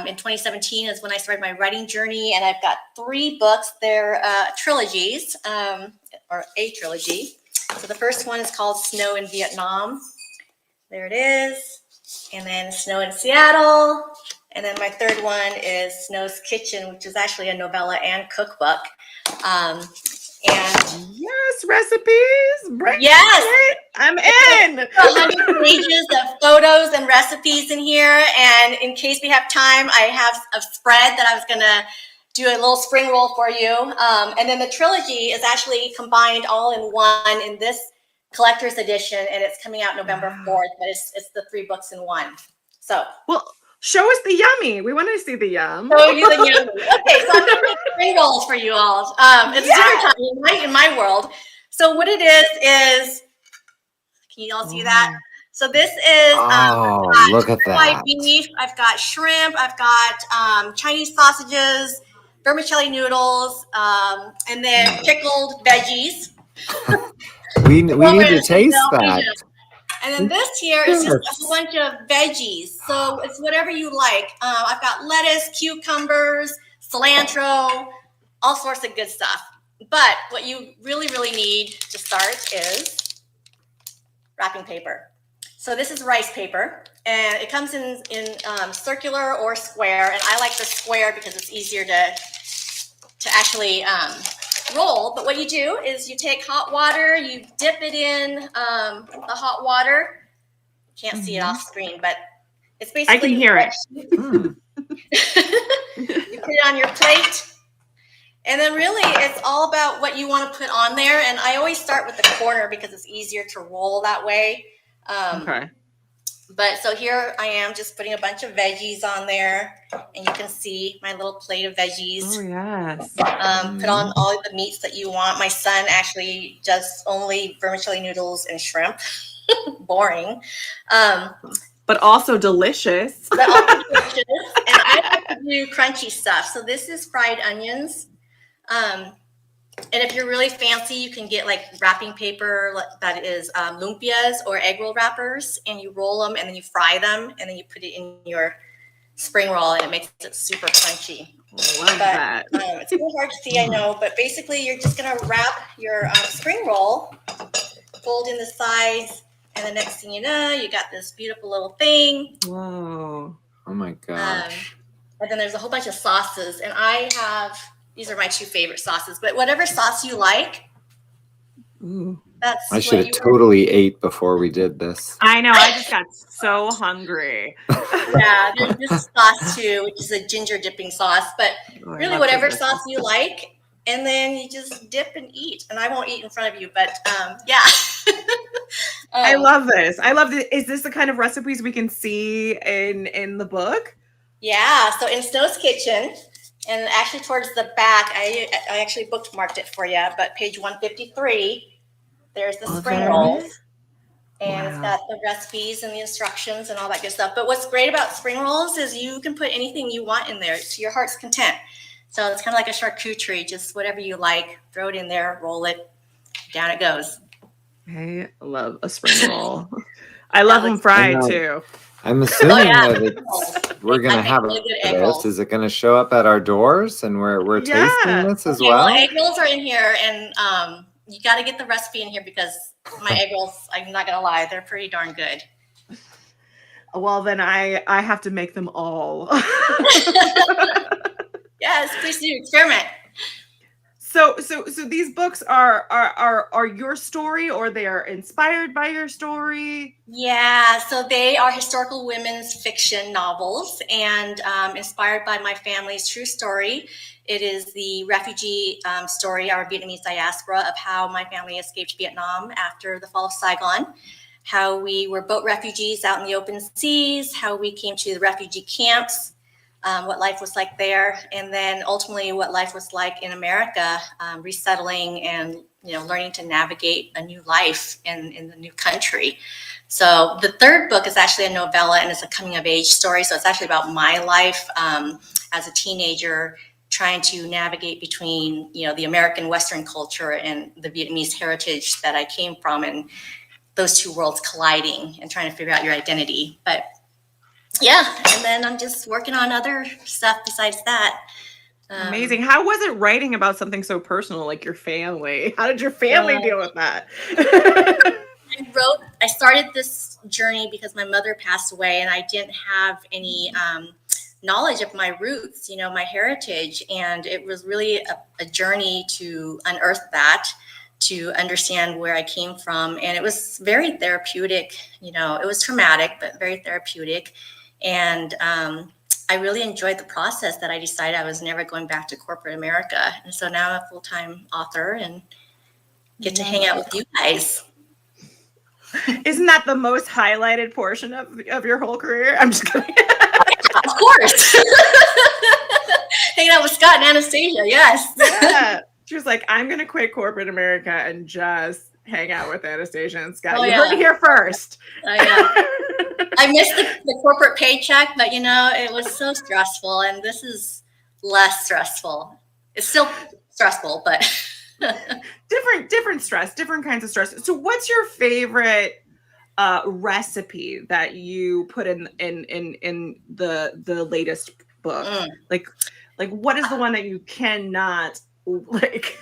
Speaker 11: in 2017 is when I started my writing journey, and I've got 3 books. They're trilogies, or a trilogy. So the first one is called Snow in Vietnam. There it is. and then Snow in Seattle. And then my third one is Snow's Kitchen, which is actually a novella and cookbook. And
Speaker 2: yes, recipes.
Speaker 11: Yes,
Speaker 2: I'm in.
Speaker 11: 100 pages of photos and recipes in here. And in case we have time, I have a spread that I was going to do a little spring roll for you. And then the trilogy is actually combined all in one in this collector's edition, and it's coming out November 4th, but it's the 3 books in one. So,
Speaker 2: well, show us the yummy. We want to see the yum.
Speaker 11: Show you the yummy. Okay, so I'm going to make spring rolls for you all. It's a different time in my world. So what it is, can you all see that? So this is
Speaker 1: look at that.
Speaker 11: Beef. I've got shrimp. I've got Chinese sausages, vermicelli noodles, and then pickled veggies.
Speaker 1: we need to taste that.
Speaker 11: And then this here is just a whole bunch of veggies. So it's whatever you like. I've got lettuce, cucumbers, cilantro, all sorts of good stuff. But what you really, really need to start is wrapping paper. So this is rice paper, and it comes in circular or square. And I like the square because it's easier to actually roll. But what you do is you take hot water, you dip it in the hot water. Can't see it off screen, but it's basically
Speaker 2: I can hear it.
Speaker 11: You put it on your plate, and then really it's all about what you want to put on there. And I always start with the corner because it's easier to roll that way.
Speaker 2: Okay.
Speaker 11: But so here I am just putting a bunch of veggies on there, and you can see my little plate of veggies.
Speaker 2: Oh, yes.
Speaker 11: Put on all the meats that you want. My son actually does only vermicelli noodles and shrimp. Boring.
Speaker 2: But also delicious.
Speaker 11: But also delicious. And I like to do crunchy stuff. So this is fried onions. And if you're really fancy, you can get like wrapping paper that is lumpias or egg roll wrappers, and you roll them and then you fry them and then you put it in your spring roll, and it makes it super crunchy.
Speaker 2: Love that.
Speaker 11: It's a little hard to see, I know, but basically you're just gonna wrap your spring roll, fold in the sides, and the next thing you know, you got this beautiful little thing.
Speaker 2: Whoa.
Speaker 1: Oh my gosh.
Speaker 11: And then there's a whole bunch of sauces, and I have. These are my 2 favorite sauces, but whatever sauce you like, that's.
Speaker 1: I should have totally ate before we did this.
Speaker 2: I know. I just got so hungry.
Speaker 11: Yeah, there's this sauce too, which is a ginger dipping sauce, but really whatever sauce you like, and then you just dip and eat. And I won't eat in front of you, but yeah.
Speaker 2: I love this. I love this. Is this the kind of recipes we can see in the book?
Speaker 11: Yeah. So in Snow's Kitchen. And actually towards the back, I actually bookmarked it for you, but page 153, there's the spring rolls. And it's got the recipes and the instructions and all that good stuff. But what's great about spring rolls is you can put anything you want in there to your heart's content. So it's kind of like a charcuterie, just whatever you like, throw it in there, roll it, down it goes.
Speaker 2: I love a spring roll. I love them fried too.
Speaker 1: I'm assuming that we're going to have
Speaker 11: really
Speaker 1: this. Is it going to show up at our doors and we're tasting this as well?
Speaker 11: Egg rolls are in here, and you got to get the recipe in here because my egg rolls, I'm not going to lie, they're pretty darn good.
Speaker 2: Well, then I have to make them all.
Speaker 11: Yes, please do. Experiment.
Speaker 2: So these books are your story, or they are inspired by your story?
Speaker 11: Yeah, so they are historical women's fiction novels and inspired by my family's true story. It is the refugee story, our Vietnamese diaspora, of how my family escaped Vietnam after the fall of Saigon, how we were boat refugees out in the open seas, how we came to the refugee camps, what life was like there, and then ultimately what life was like in America, resettling and learning to navigate a new life in the new country. So the third book is actually a novella, and it's a coming of age story. So it's actually about my life as a teenager, trying to navigate between the American Western culture and the Vietnamese heritage that I came from, and those two worlds colliding and trying to figure out your identity. But yeah, and then I'm just working on other stuff besides that.
Speaker 2: Amazing. How was it writing about something so personal like your family? How did your family deal with that?
Speaker 11: I wrote I started this journey because my mother passed away, and I didn't have any knowledge of my roots, my heritage. And it was really a journey to unearth that, to understand where I came from. And it was very therapeutic. It was traumatic, but very therapeutic. And I really enjoyed the process that I decided I was never going back to corporate America. And so now I'm a full-time author and get to hang out with you guys.
Speaker 2: Isn't that the most highlighted portion of your whole career? I'm just kidding.
Speaker 11: Of course. Hanging out with Scott and Anastasia, yes.
Speaker 2: Yeah. She was like, I'm going to quit corporate America and just hang out with Anastasia and Scott. You heard it here first.
Speaker 11: I missed the corporate paycheck, but it was so stressful, and this is less stressful. It's still stressful, but
Speaker 2: different stress, different kinds of stress. So what's your favorite recipe that you put in the latest book? Like what is the one that you cannot like?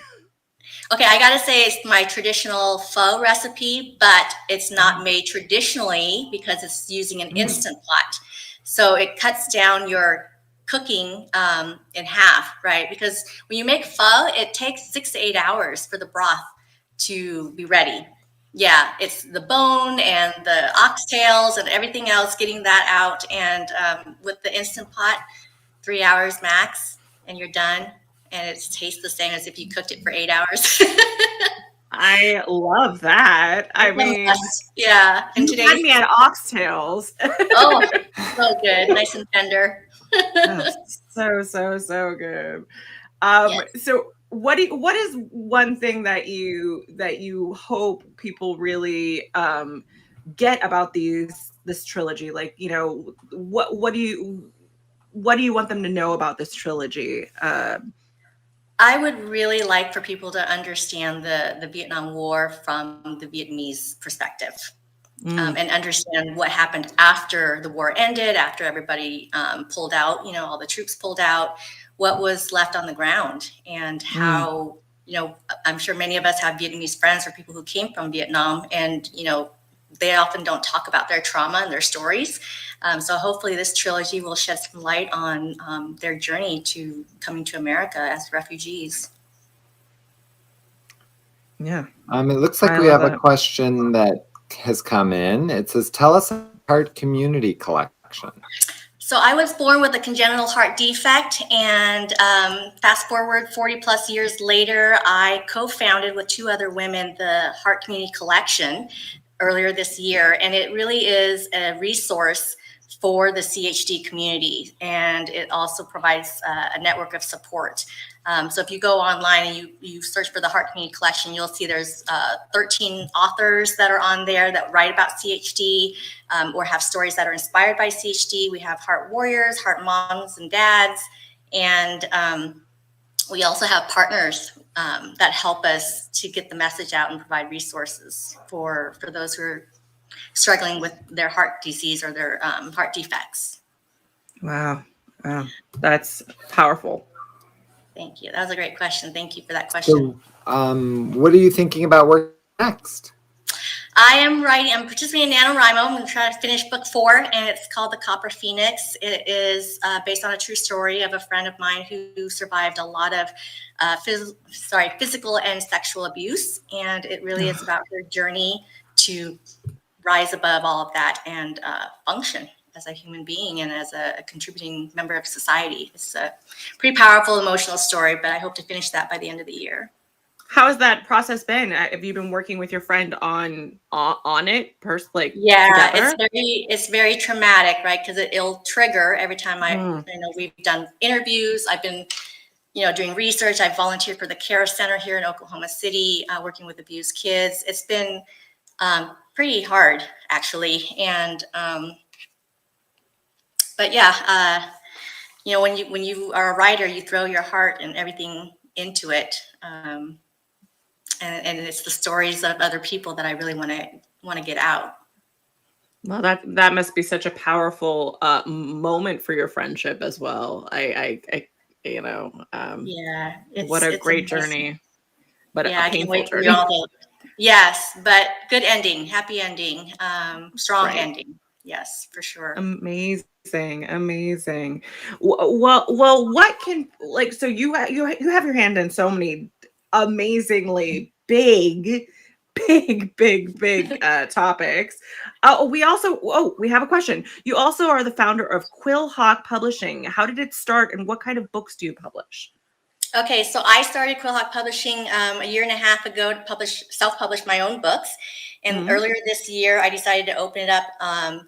Speaker 11: Okay, I gotta say it's my traditional pho recipe, but it's not made traditionally because it's using an instant pot. So it cuts down your cooking in half, right? Because when you make pho, it takes 6 to 8 hours for the broth to be ready. Yeah, it's the bone and the oxtails and everything else, getting that out. And with the Instant Pot, 3 hours max, and you're done. And it tastes the same as if you cooked it for 8 hours.
Speaker 2: I love that. I mean,
Speaker 11: yeah. And
Speaker 2: today had me at oxtails.
Speaker 11: Oh, so good, nice and tender.
Speaker 2: so good. Yes. So what is one thing that you hope people really get about this trilogy? Like, what do you want them to know about this trilogy?
Speaker 11: I would really like for people to understand the Vietnam War from the Vietnamese perspective, and understand what happened after the war ended, after everybody pulled out, all the troops pulled out, what was left on the ground, and how, I'm sure many of us have Vietnamese friends or people who came from Vietnam, and, they often don't talk about their trauma and their stories. So hopefully this trilogy will shed some light on their journey to coming to America as refugees.
Speaker 2: Yeah.
Speaker 1: It looks like we have a question that has come in. It says, tell us about the Heart Community Collection.
Speaker 11: So I was born with a congenital heart defect, and fast forward 40 plus years later, I co-founded with 2 other women the Heart Community Collection earlier this year. And it really is a resource for the CHD community. And it also provides a network of support. So if you go online and you search for the Heart Community Collection, you'll see there's 13 authors that are on there that write about CHD or have stories that are inspired by CHD. We have heart warriors, heart moms and dads, and we also have partners that help us to get the message out and provide resources for those who are struggling with their heart disease or their heart defects.
Speaker 2: Wow. That's powerful.
Speaker 11: Thank you. That was a great question. Thank you for that question.
Speaker 1: So, what are you thinking about working next?
Speaker 11: I'm participating in NaNoWriMo. I'm going to try to finish book 4, and it's called The Copper Phoenix. It is based on a true story of a friend of mine who survived a lot of physical and sexual abuse. And it really is about her journey to rise above all of that and function as a human being and as a contributing member of society. It's a pretty powerful, emotional story, but I hope to finish that by the end of the year.
Speaker 2: How has that process been? Have you been working with your friend on it together?
Speaker 11: It's very traumatic, right? Because it'll trigger every time we've done interviews. I've been, doing research. I've volunteered for the Care Center here in Oklahoma City, working with abused kids. It's been pretty hard, actually. And, but yeah, when you are a writer, you throw your heart and everything into it. And it's the stories of other people that I really want to get out.
Speaker 2: Well, that must be such a powerful moment for your friendship as well. What a great journey, but a painful journey.
Speaker 11: Yes, but good ending, happy ending, strong
Speaker 2: Right.
Speaker 11: ending. Yes, for sure.
Speaker 2: Amazing. Well, what can, like, so you have your hand in so many amazingly big topics. We have a question. You also are the founder of Quill Publishing. How did it start, and what kind of books do you publish?
Speaker 11: Okay, so I started Quill Publishing a year and a half ago to self-publish my own books. And earlier this year, I decided to open it up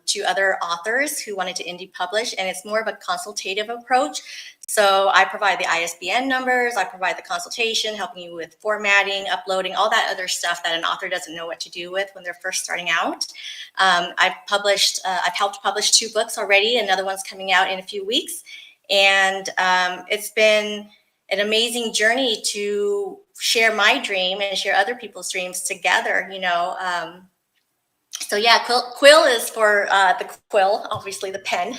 Speaker 11: to other authors who wanted to indie publish. And it's more of a consultative approach. So I provide the ISBN numbers, I provide the consultation, helping you with formatting, uploading, all that other stuff that an author doesn't know what to do with when they're first starting out. I've helped publish 2 books already. Another one's coming out in a few weeks. And it's been an amazing journey to share my dream and share other people's dreams together, you know. So yeah, Quill is for the quill, obviously the pen,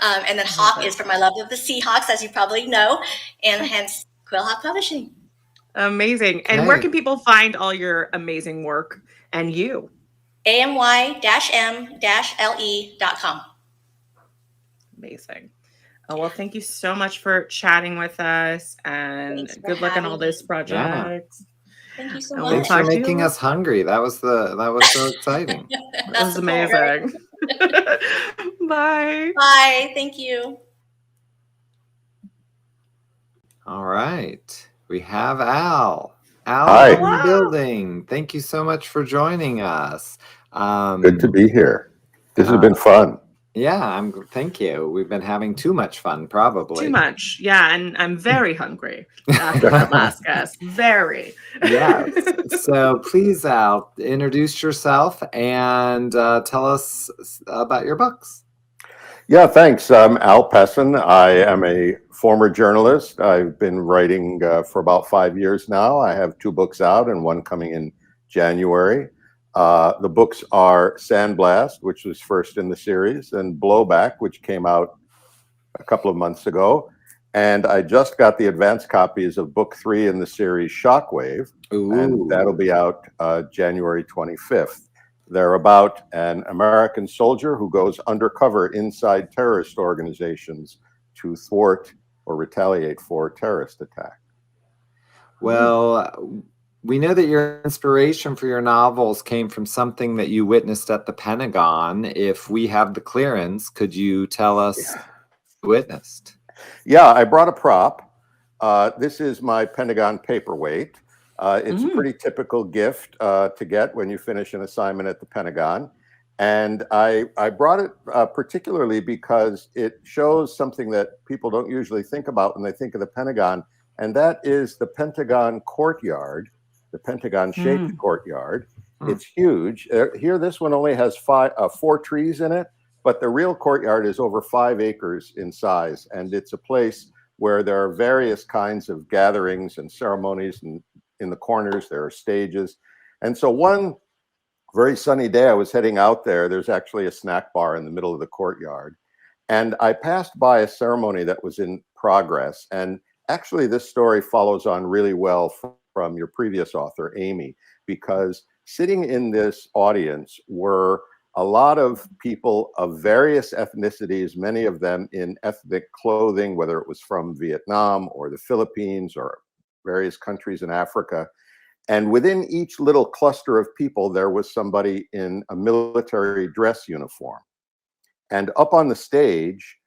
Speaker 11: and then Hawk is for my love of the Seahawks, as you probably know, and hence Quill Publishing.
Speaker 2: Amazing. And where can people find all your amazing work and you?
Speaker 11: AMY-M-LE.com.
Speaker 2: Amazing. Oh, well, thank you so much for chatting with us, and good luck on all this project.
Speaker 11: Thank you so much.
Speaker 1: Thanks for making us hungry. That was so exciting.
Speaker 2: That was amazing. Bye.
Speaker 11: Bye. Thank you.
Speaker 1: All right. We have Al.
Speaker 12: Hi.
Speaker 1: In the building. Thank you so much for joining us.
Speaker 12: Good to be here. This has been fun.
Speaker 1: Yeah, thank you. We've been having too much fun, probably.
Speaker 2: Too much. Yeah, and I'm very hungry after that last guest. Very.
Speaker 1: Yes. So please, Al, introduce yourself and tell us about your books.
Speaker 12: Yeah, thanks. I'm Al Pessin. I am a former journalist. I've been writing for about 5 years now. I have 2 books out and one coming in January. The books are Sandblast, which was first in the series, and Blowback, which came out a couple of months ago. And I just got the advance copies of book 3 in the series, Shockwave.
Speaker 1: Ooh.
Speaker 12: And that'll be out January 25th. They're about an American soldier who goes undercover inside terrorist organizations to thwart or retaliate for terrorist attack.
Speaker 1: Well, we know that your inspiration for your novels came from something that you witnessed at the Pentagon. If we have the clearance, could you tell us what you witnessed?
Speaker 12: Yeah, I brought a prop. This is my Pentagon paperweight. It's a pretty typical gift to get when you finish an assignment at the Pentagon. And I brought it particularly because it shows something that people don't usually think about when they think of the Pentagon, and that is the Pentagon courtyard. The Pentagon-shaped courtyard. It's huge. Here, this one only has 4 trees in it, but the real courtyard is over 5 acres in size, and it's a place where there are various kinds of gatherings and ceremonies, and in the corners there are stages. And so one very sunny day, I was heading out there. There's actually a snack bar in the middle of the courtyard, and I passed by a ceremony that was in progress. And actually, this story follows on really well from your previous author, Amy, because sitting in this audience were a lot of people of various ethnicities, many of them in ethnic clothing, whether it was from Vietnam or the Philippines or various countries in Africa. And within each little cluster of people, there was somebody in a military dress uniform. And up on the stage,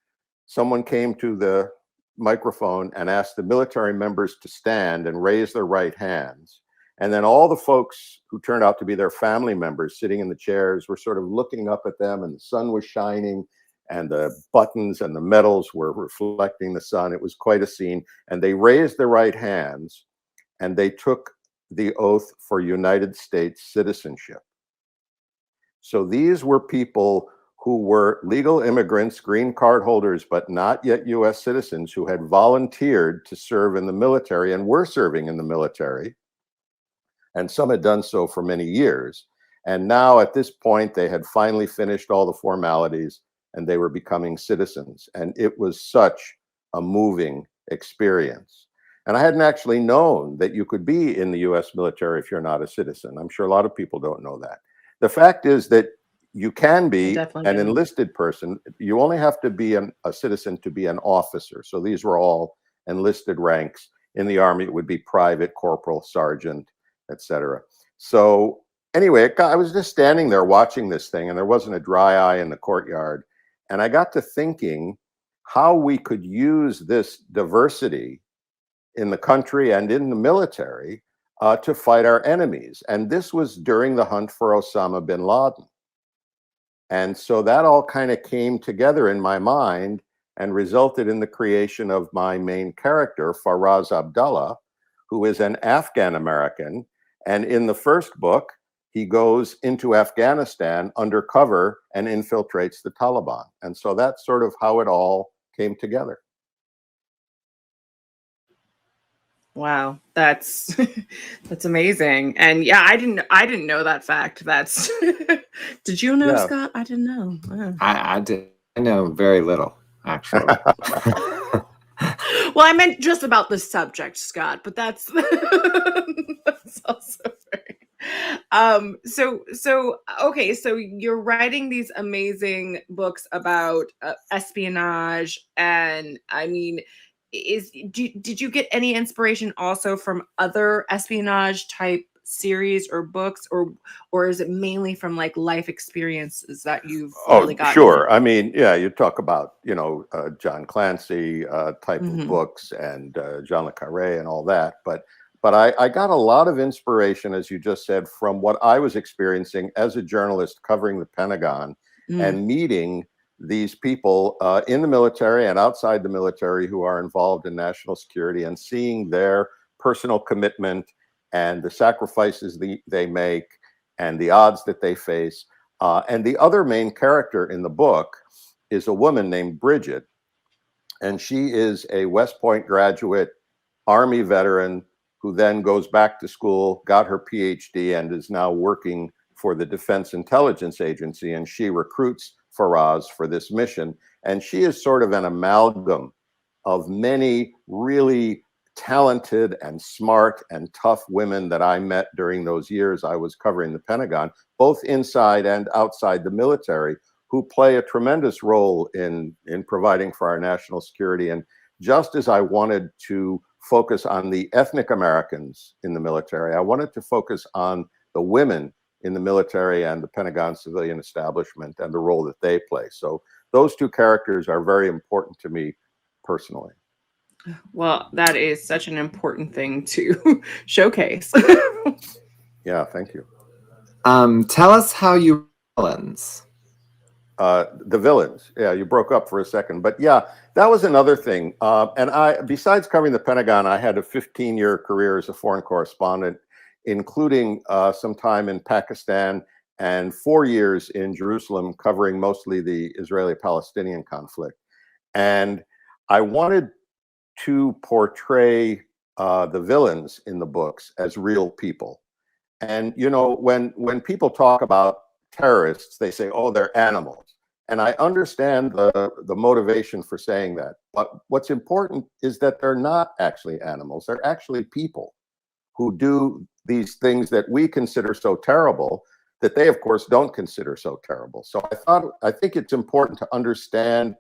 Speaker 12: someone came to the microphone and asked the military members to stand and raise their right hands. And then all the folks who turned out to be their family members sitting in the chairs were sort of looking up at them, and the sun was shining and the buttons and the medals were reflecting the sun. It was quite a scene. And they raised their right hands and they took the oath for United States citizenship. So these were people who were legal immigrants, green card holders, but not yet US citizens, who had volunteered to serve in the military and were serving in the military. And some had done so for many years. And now at this point, they had finally finished all the formalities and they were becoming citizens. And it was such a moving experience. And I hadn't actually known that you could be in the US military if you're not a citizen. I'm sure a lot of people don't know that. The fact is that you can be an enlisted person. You only have to be a citizen to be an officer. So these were all enlisted ranks. In the Army, it would be private, corporal, sergeant, etc. So anyway, I was just standing there watching this thing, and there wasn't a dry eye in the courtyard. And I got to thinking how we could use this diversity in the country and in the military to fight our enemies. And this was during the hunt for Osama bin Laden. And so that all kind of came together in my mind and resulted in the creation of my main character, Faraz Abdullah, who is an Afghan American. And in the first book, he goes into Afghanistan undercover and infiltrates the Taliban. And so that's sort of how it all came together.
Speaker 2: Wow, that's amazing. And yeah, I didn't know that fact. That's did you know, Scott? I didn't know. Wow.
Speaker 1: I know very little, actually.
Speaker 2: Well, I meant just about the subject, Scott, but that's that's also very so okay, so you're writing these amazing books about espionage, and I mean, did you get any inspiration also from other espionage type series or books, or is it mainly from like life experiences that you've really gotten?
Speaker 12: Sure. I mean, yeah, you talk about, John Clancy type of books and John le Carré and all that, but I got a lot of inspiration, as you just said, from what I was experiencing as a journalist covering the Pentagon and meeting these people in the military and outside the military who are involved in national security, and seeing their personal commitment and the sacrifices they make and the odds that they face. And the other main character in the book is a woman named Bridget. And she is a West Point graduate, Army veteran, who then goes back to school, got her PhD, and is now working for the Defense Intelligence Agency. And she recruits Faraz for this mission. And she is sort of an amalgam of many really talented and smart and tough women that I met during those years I was covering the Pentagon, both inside and outside the military, who play a tremendous role in providing for our national security. And just as I wanted to focus on the ethnic Americans in the military, I wanted to focus on the women in the military and the Pentagon civilian establishment and the role that they play. So those two characters are very important to me personally.
Speaker 2: Well, that is such an important thing to showcase.
Speaker 12: Yeah, thank you.
Speaker 1: Tell us how you villains.
Speaker 12: The villains. Yeah, you broke up for a second, but yeah, that was another thing. And besides covering the Pentagon, I had a 15-year career as a foreign correspondent, including some time in Pakistan and 4 years in Jerusalem, covering mostly the Israeli-Palestinian conflict. And I wanted to portray the villains in the books as real people. And when people talk about terrorists, they say, oh, they're animals. And I understand the motivation for saying that. But what's important is that they're not actually animals. They're actually people who do these things that we consider so terrible, that they, of course, don't consider so terrible. So I think it's important to understand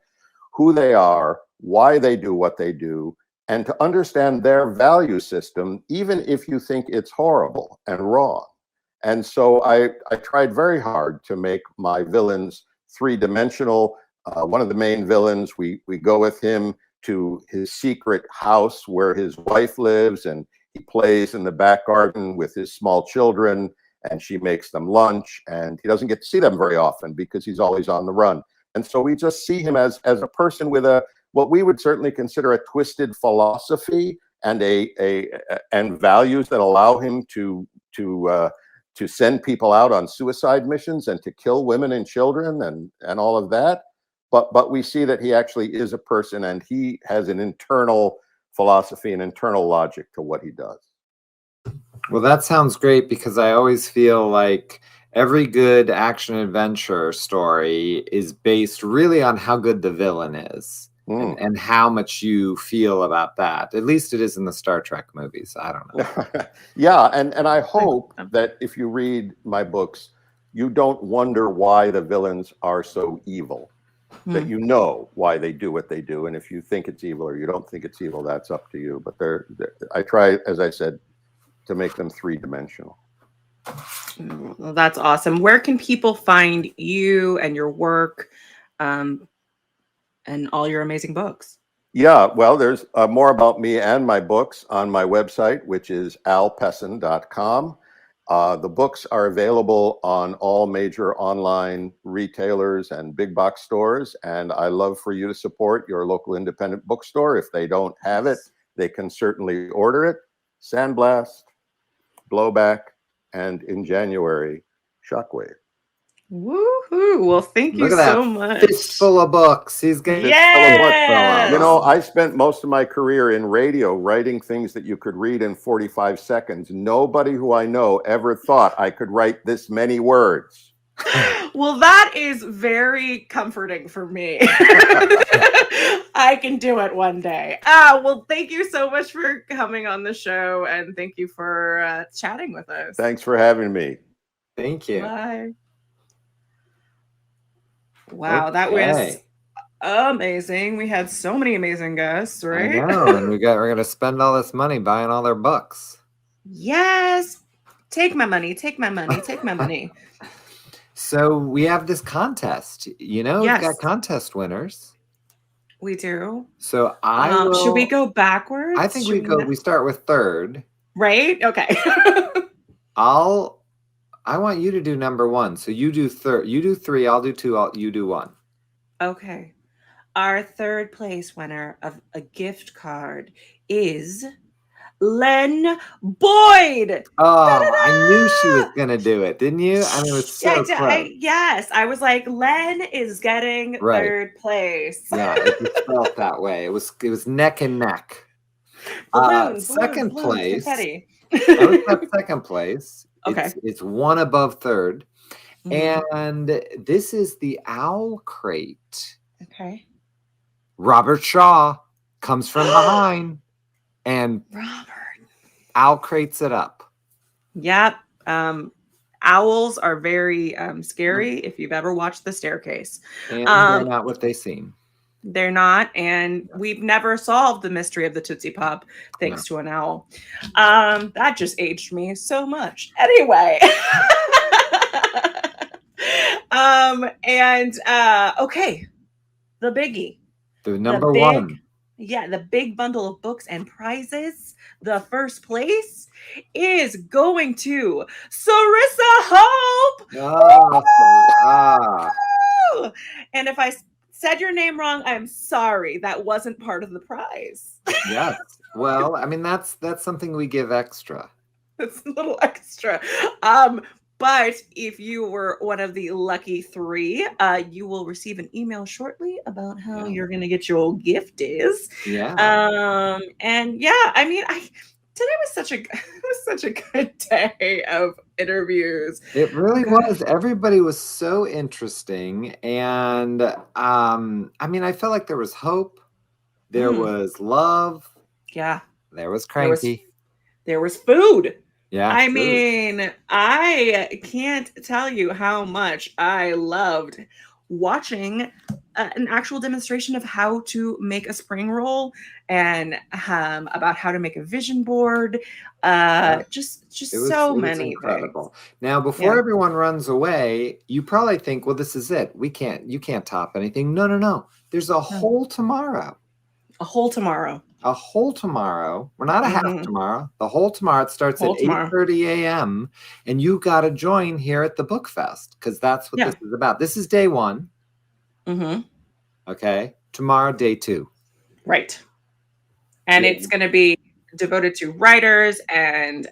Speaker 12: who they are, why they do what they do, and to understand their value system, even if you think it's horrible and wrong. And so I tried very hard to make my villains three-dimensional. One of the main villains, we go with him to his secret house where his wife lives, and he plays in the back garden with his small children, and she makes them lunch, and he doesn't get to see them very often because he's always on the run. And so we just see him as a person with what we would certainly consider a twisted philosophy and and values that allow him to send people out on suicide missions and to kill women and children and all of that. But we see that he actually is a person, and he has an internal philosophy and internal logic to what he does.
Speaker 1: Well, that sounds great, because I always feel like every good action adventure story is based really on how good the villain is. and how much you feel about that. At least it is in the Star Trek movies. I don't know.
Speaker 12: Yeah, and I hope that if you read my books, you don't wonder why the villains are so evil. That you know why they do what they do, and if you think it's evil or you don't think it's evil, that's up to you. But I try, as I said, to make them three-dimensional.
Speaker 2: Well, that's awesome. Where can people find you and your work? And all your amazing books?
Speaker 12: Yeah, well, there's more about me and my books on my website, which is alpesson.com. The books are available on all major online retailers and big box stores, and I love for you to support your local independent bookstore. If they don't have it, they can certainly order it. Sandblast, Blowback, and in January, Shockwave.
Speaker 2: Woohoo! Well, thank you so much.
Speaker 1: Fistful of books. He's getting
Speaker 2: yes!
Speaker 12: You know, I spent most of my career in radio writing things that you could read in 45 seconds. Nobody who I know ever thought I could write this many words.
Speaker 2: Well, that is very comforting for me. I can do it one day. Well, thank you so much for coming on the show, and thank you for chatting with us.
Speaker 12: Thanks for having me.
Speaker 1: Thank you.
Speaker 2: Bye. Wow, that was amazing. We had so many amazing guests, right?
Speaker 1: I know, and we're gonna spend all this money buying all their books.
Speaker 2: Yes. Take my money, take my money, take my money.
Speaker 1: So we have this contest, you know,
Speaker 2: yes.
Speaker 1: We've got contest winners.
Speaker 2: We do.
Speaker 1: So
Speaker 2: should we go backwards?
Speaker 1: I think we start with third.
Speaker 2: Right? Okay.
Speaker 1: I want you to do number one. So you do third. You do three. I'll do two. You do one.
Speaker 2: Okay. Our third place winner of a gift card is Len Boyd.
Speaker 1: Oh, Da-da-da! I knew she was gonna do it, didn't you? I mean, it was so close.
Speaker 2: Yes, I was like, Len is getting third place.
Speaker 1: Yeah, it just felt that way. It was neck and neck. Second place. That was that second place.
Speaker 2: Okay.
Speaker 1: It's one above third. And this is the Owl Crate.
Speaker 2: Okay.
Speaker 1: Robert Shaw comes from behind and Owl Crates it up.
Speaker 2: Yep. Owls are very scary if you've ever watched The Staircase.
Speaker 1: And they're not what they seem.
Speaker 2: They're not, and we've never solved the mystery of the Tootsie Pop thanks to an owl. That just aged me so much. Anyway. Okay. The biggie.
Speaker 1: The number one.
Speaker 2: Yeah, the big bundle of books and prizes. The first place is going to Sarissa Hope. And if I said your name wrong, I'm sorry. That wasn't part of the prize.
Speaker 1: Yes. Well, I mean, that's something we give extra.
Speaker 2: It's a little extra. But if you were one of the lucky three, you will receive an email shortly about how you're going to get your gift is.
Speaker 1: Yeah.
Speaker 2: And yeah, I mean, today was such a good day of interviews.
Speaker 1: It really was. Everybody was so interesting, and I mean, I felt like there was hope, there was love, there was cranky,
Speaker 2: there was food.
Speaker 1: Yeah,
Speaker 2: I mean, I can't tell you how much I loved watching an actual demonstration of how to make a spring roll and about how to make a vision board. Just so many
Speaker 1: incredible. Now, before everyone runs away, you probably think, well, this is it. You can't top anything. No. There's a whole tomorrow.
Speaker 2: A whole tomorrow.
Speaker 1: A whole tomorrow. We're not a half tomorrow. The whole tomorrow. It starts at 8:30 a.m. And you got to join here at the BookFest because that's what this is about. This is day one. Okay. Tomorrow, day two.
Speaker 2: Right. And it's going to be devoted to writers and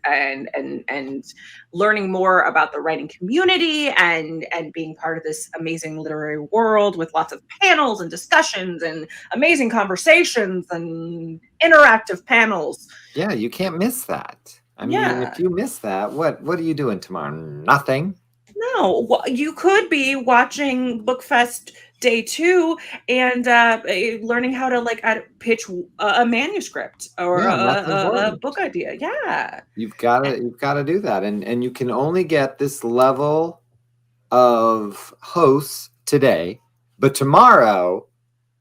Speaker 2: learning more about the writing community and being part of this amazing literary world with lots of panels and discussions and amazing conversations and interactive panels.
Speaker 1: Yeah, you can't miss that. I mean, if you miss that, what are you doing tomorrow? Nothing.
Speaker 2: No, well, you could be watching BookFest day 2 and learning how to like pitch a manuscript or a book idea. Yeah,
Speaker 1: you've got to do that, and you can only get this level of hosts today, but tomorrow,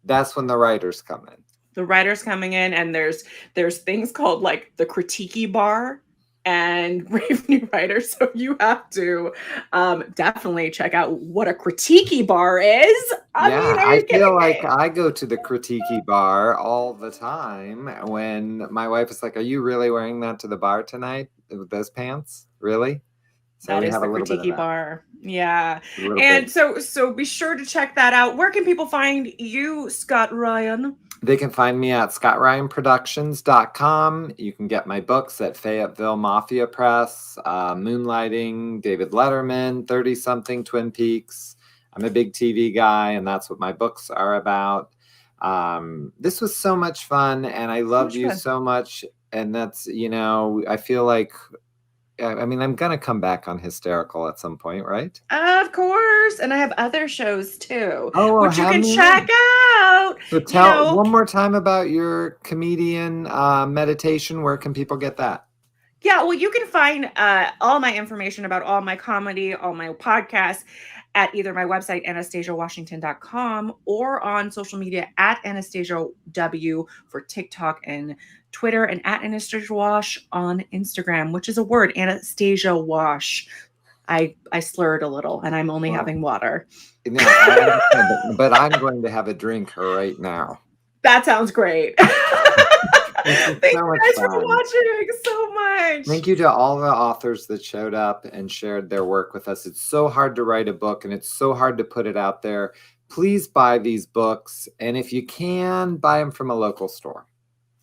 Speaker 1: that's when the writers come in.
Speaker 2: The writers coming in, and there's things called like the critique bar and Brave New Writers. So you have to definitely check out what a critique bar is.
Speaker 1: I feel like I go to the critique bar all the time when my wife is like, "Are you really wearing that to the bar tonight with those pants? Really?" So
Speaker 2: that
Speaker 1: we
Speaker 2: is
Speaker 1: have
Speaker 2: the
Speaker 1: a little
Speaker 2: critique
Speaker 1: bit of that.
Speaker 2: bar. Yeah. And so be sure to check that out. Where can people find you, Scott Ryan?
Speaker 1: They can find me at scottryanproductions.com. You can get my books at Fayetteville Mafia Press, Moonlighting, David Letterman, 30-something, Twin Peaks. I'm a big TV guy, and that's what my books are about. This was so much fun, and I love you so much. And that's, I feel like, I'm going to come back on Hysterical at some point, right?
Speaker 2: Of course. And I have other shows too,
Speaker 1: which
Speaker 2: you can check out.
Speaker 1: So tell one more time about your comedian meditation. Where can people get that?
Speaker 2: Yeah, well, you can find all my information about all my comedy, all my podcasts at either my website, AnastasiaWashington.com, or on social media at Anastasia W for TikTok and Twitter, and at Anastasia Wash on Instagram, which is a word, Anastasia Wash. I slurred a little, and I'm only having water.
Speaker 1: No, but I'm going to have a drink right now.
Speaker 2: That sounds great. Thank you guys for watching so much.
Speaker 1: Thank you to all the authors that showed up and shared their work with us. It's so hard to write a book, and it's so hard to put it out there. Please buy these books, and if you can, buy them from a local store.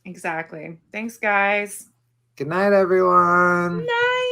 Speaker 2: Exactly. Thanks, guys.
Speaker 1: Good night, everyone.
Speaker 2: Night.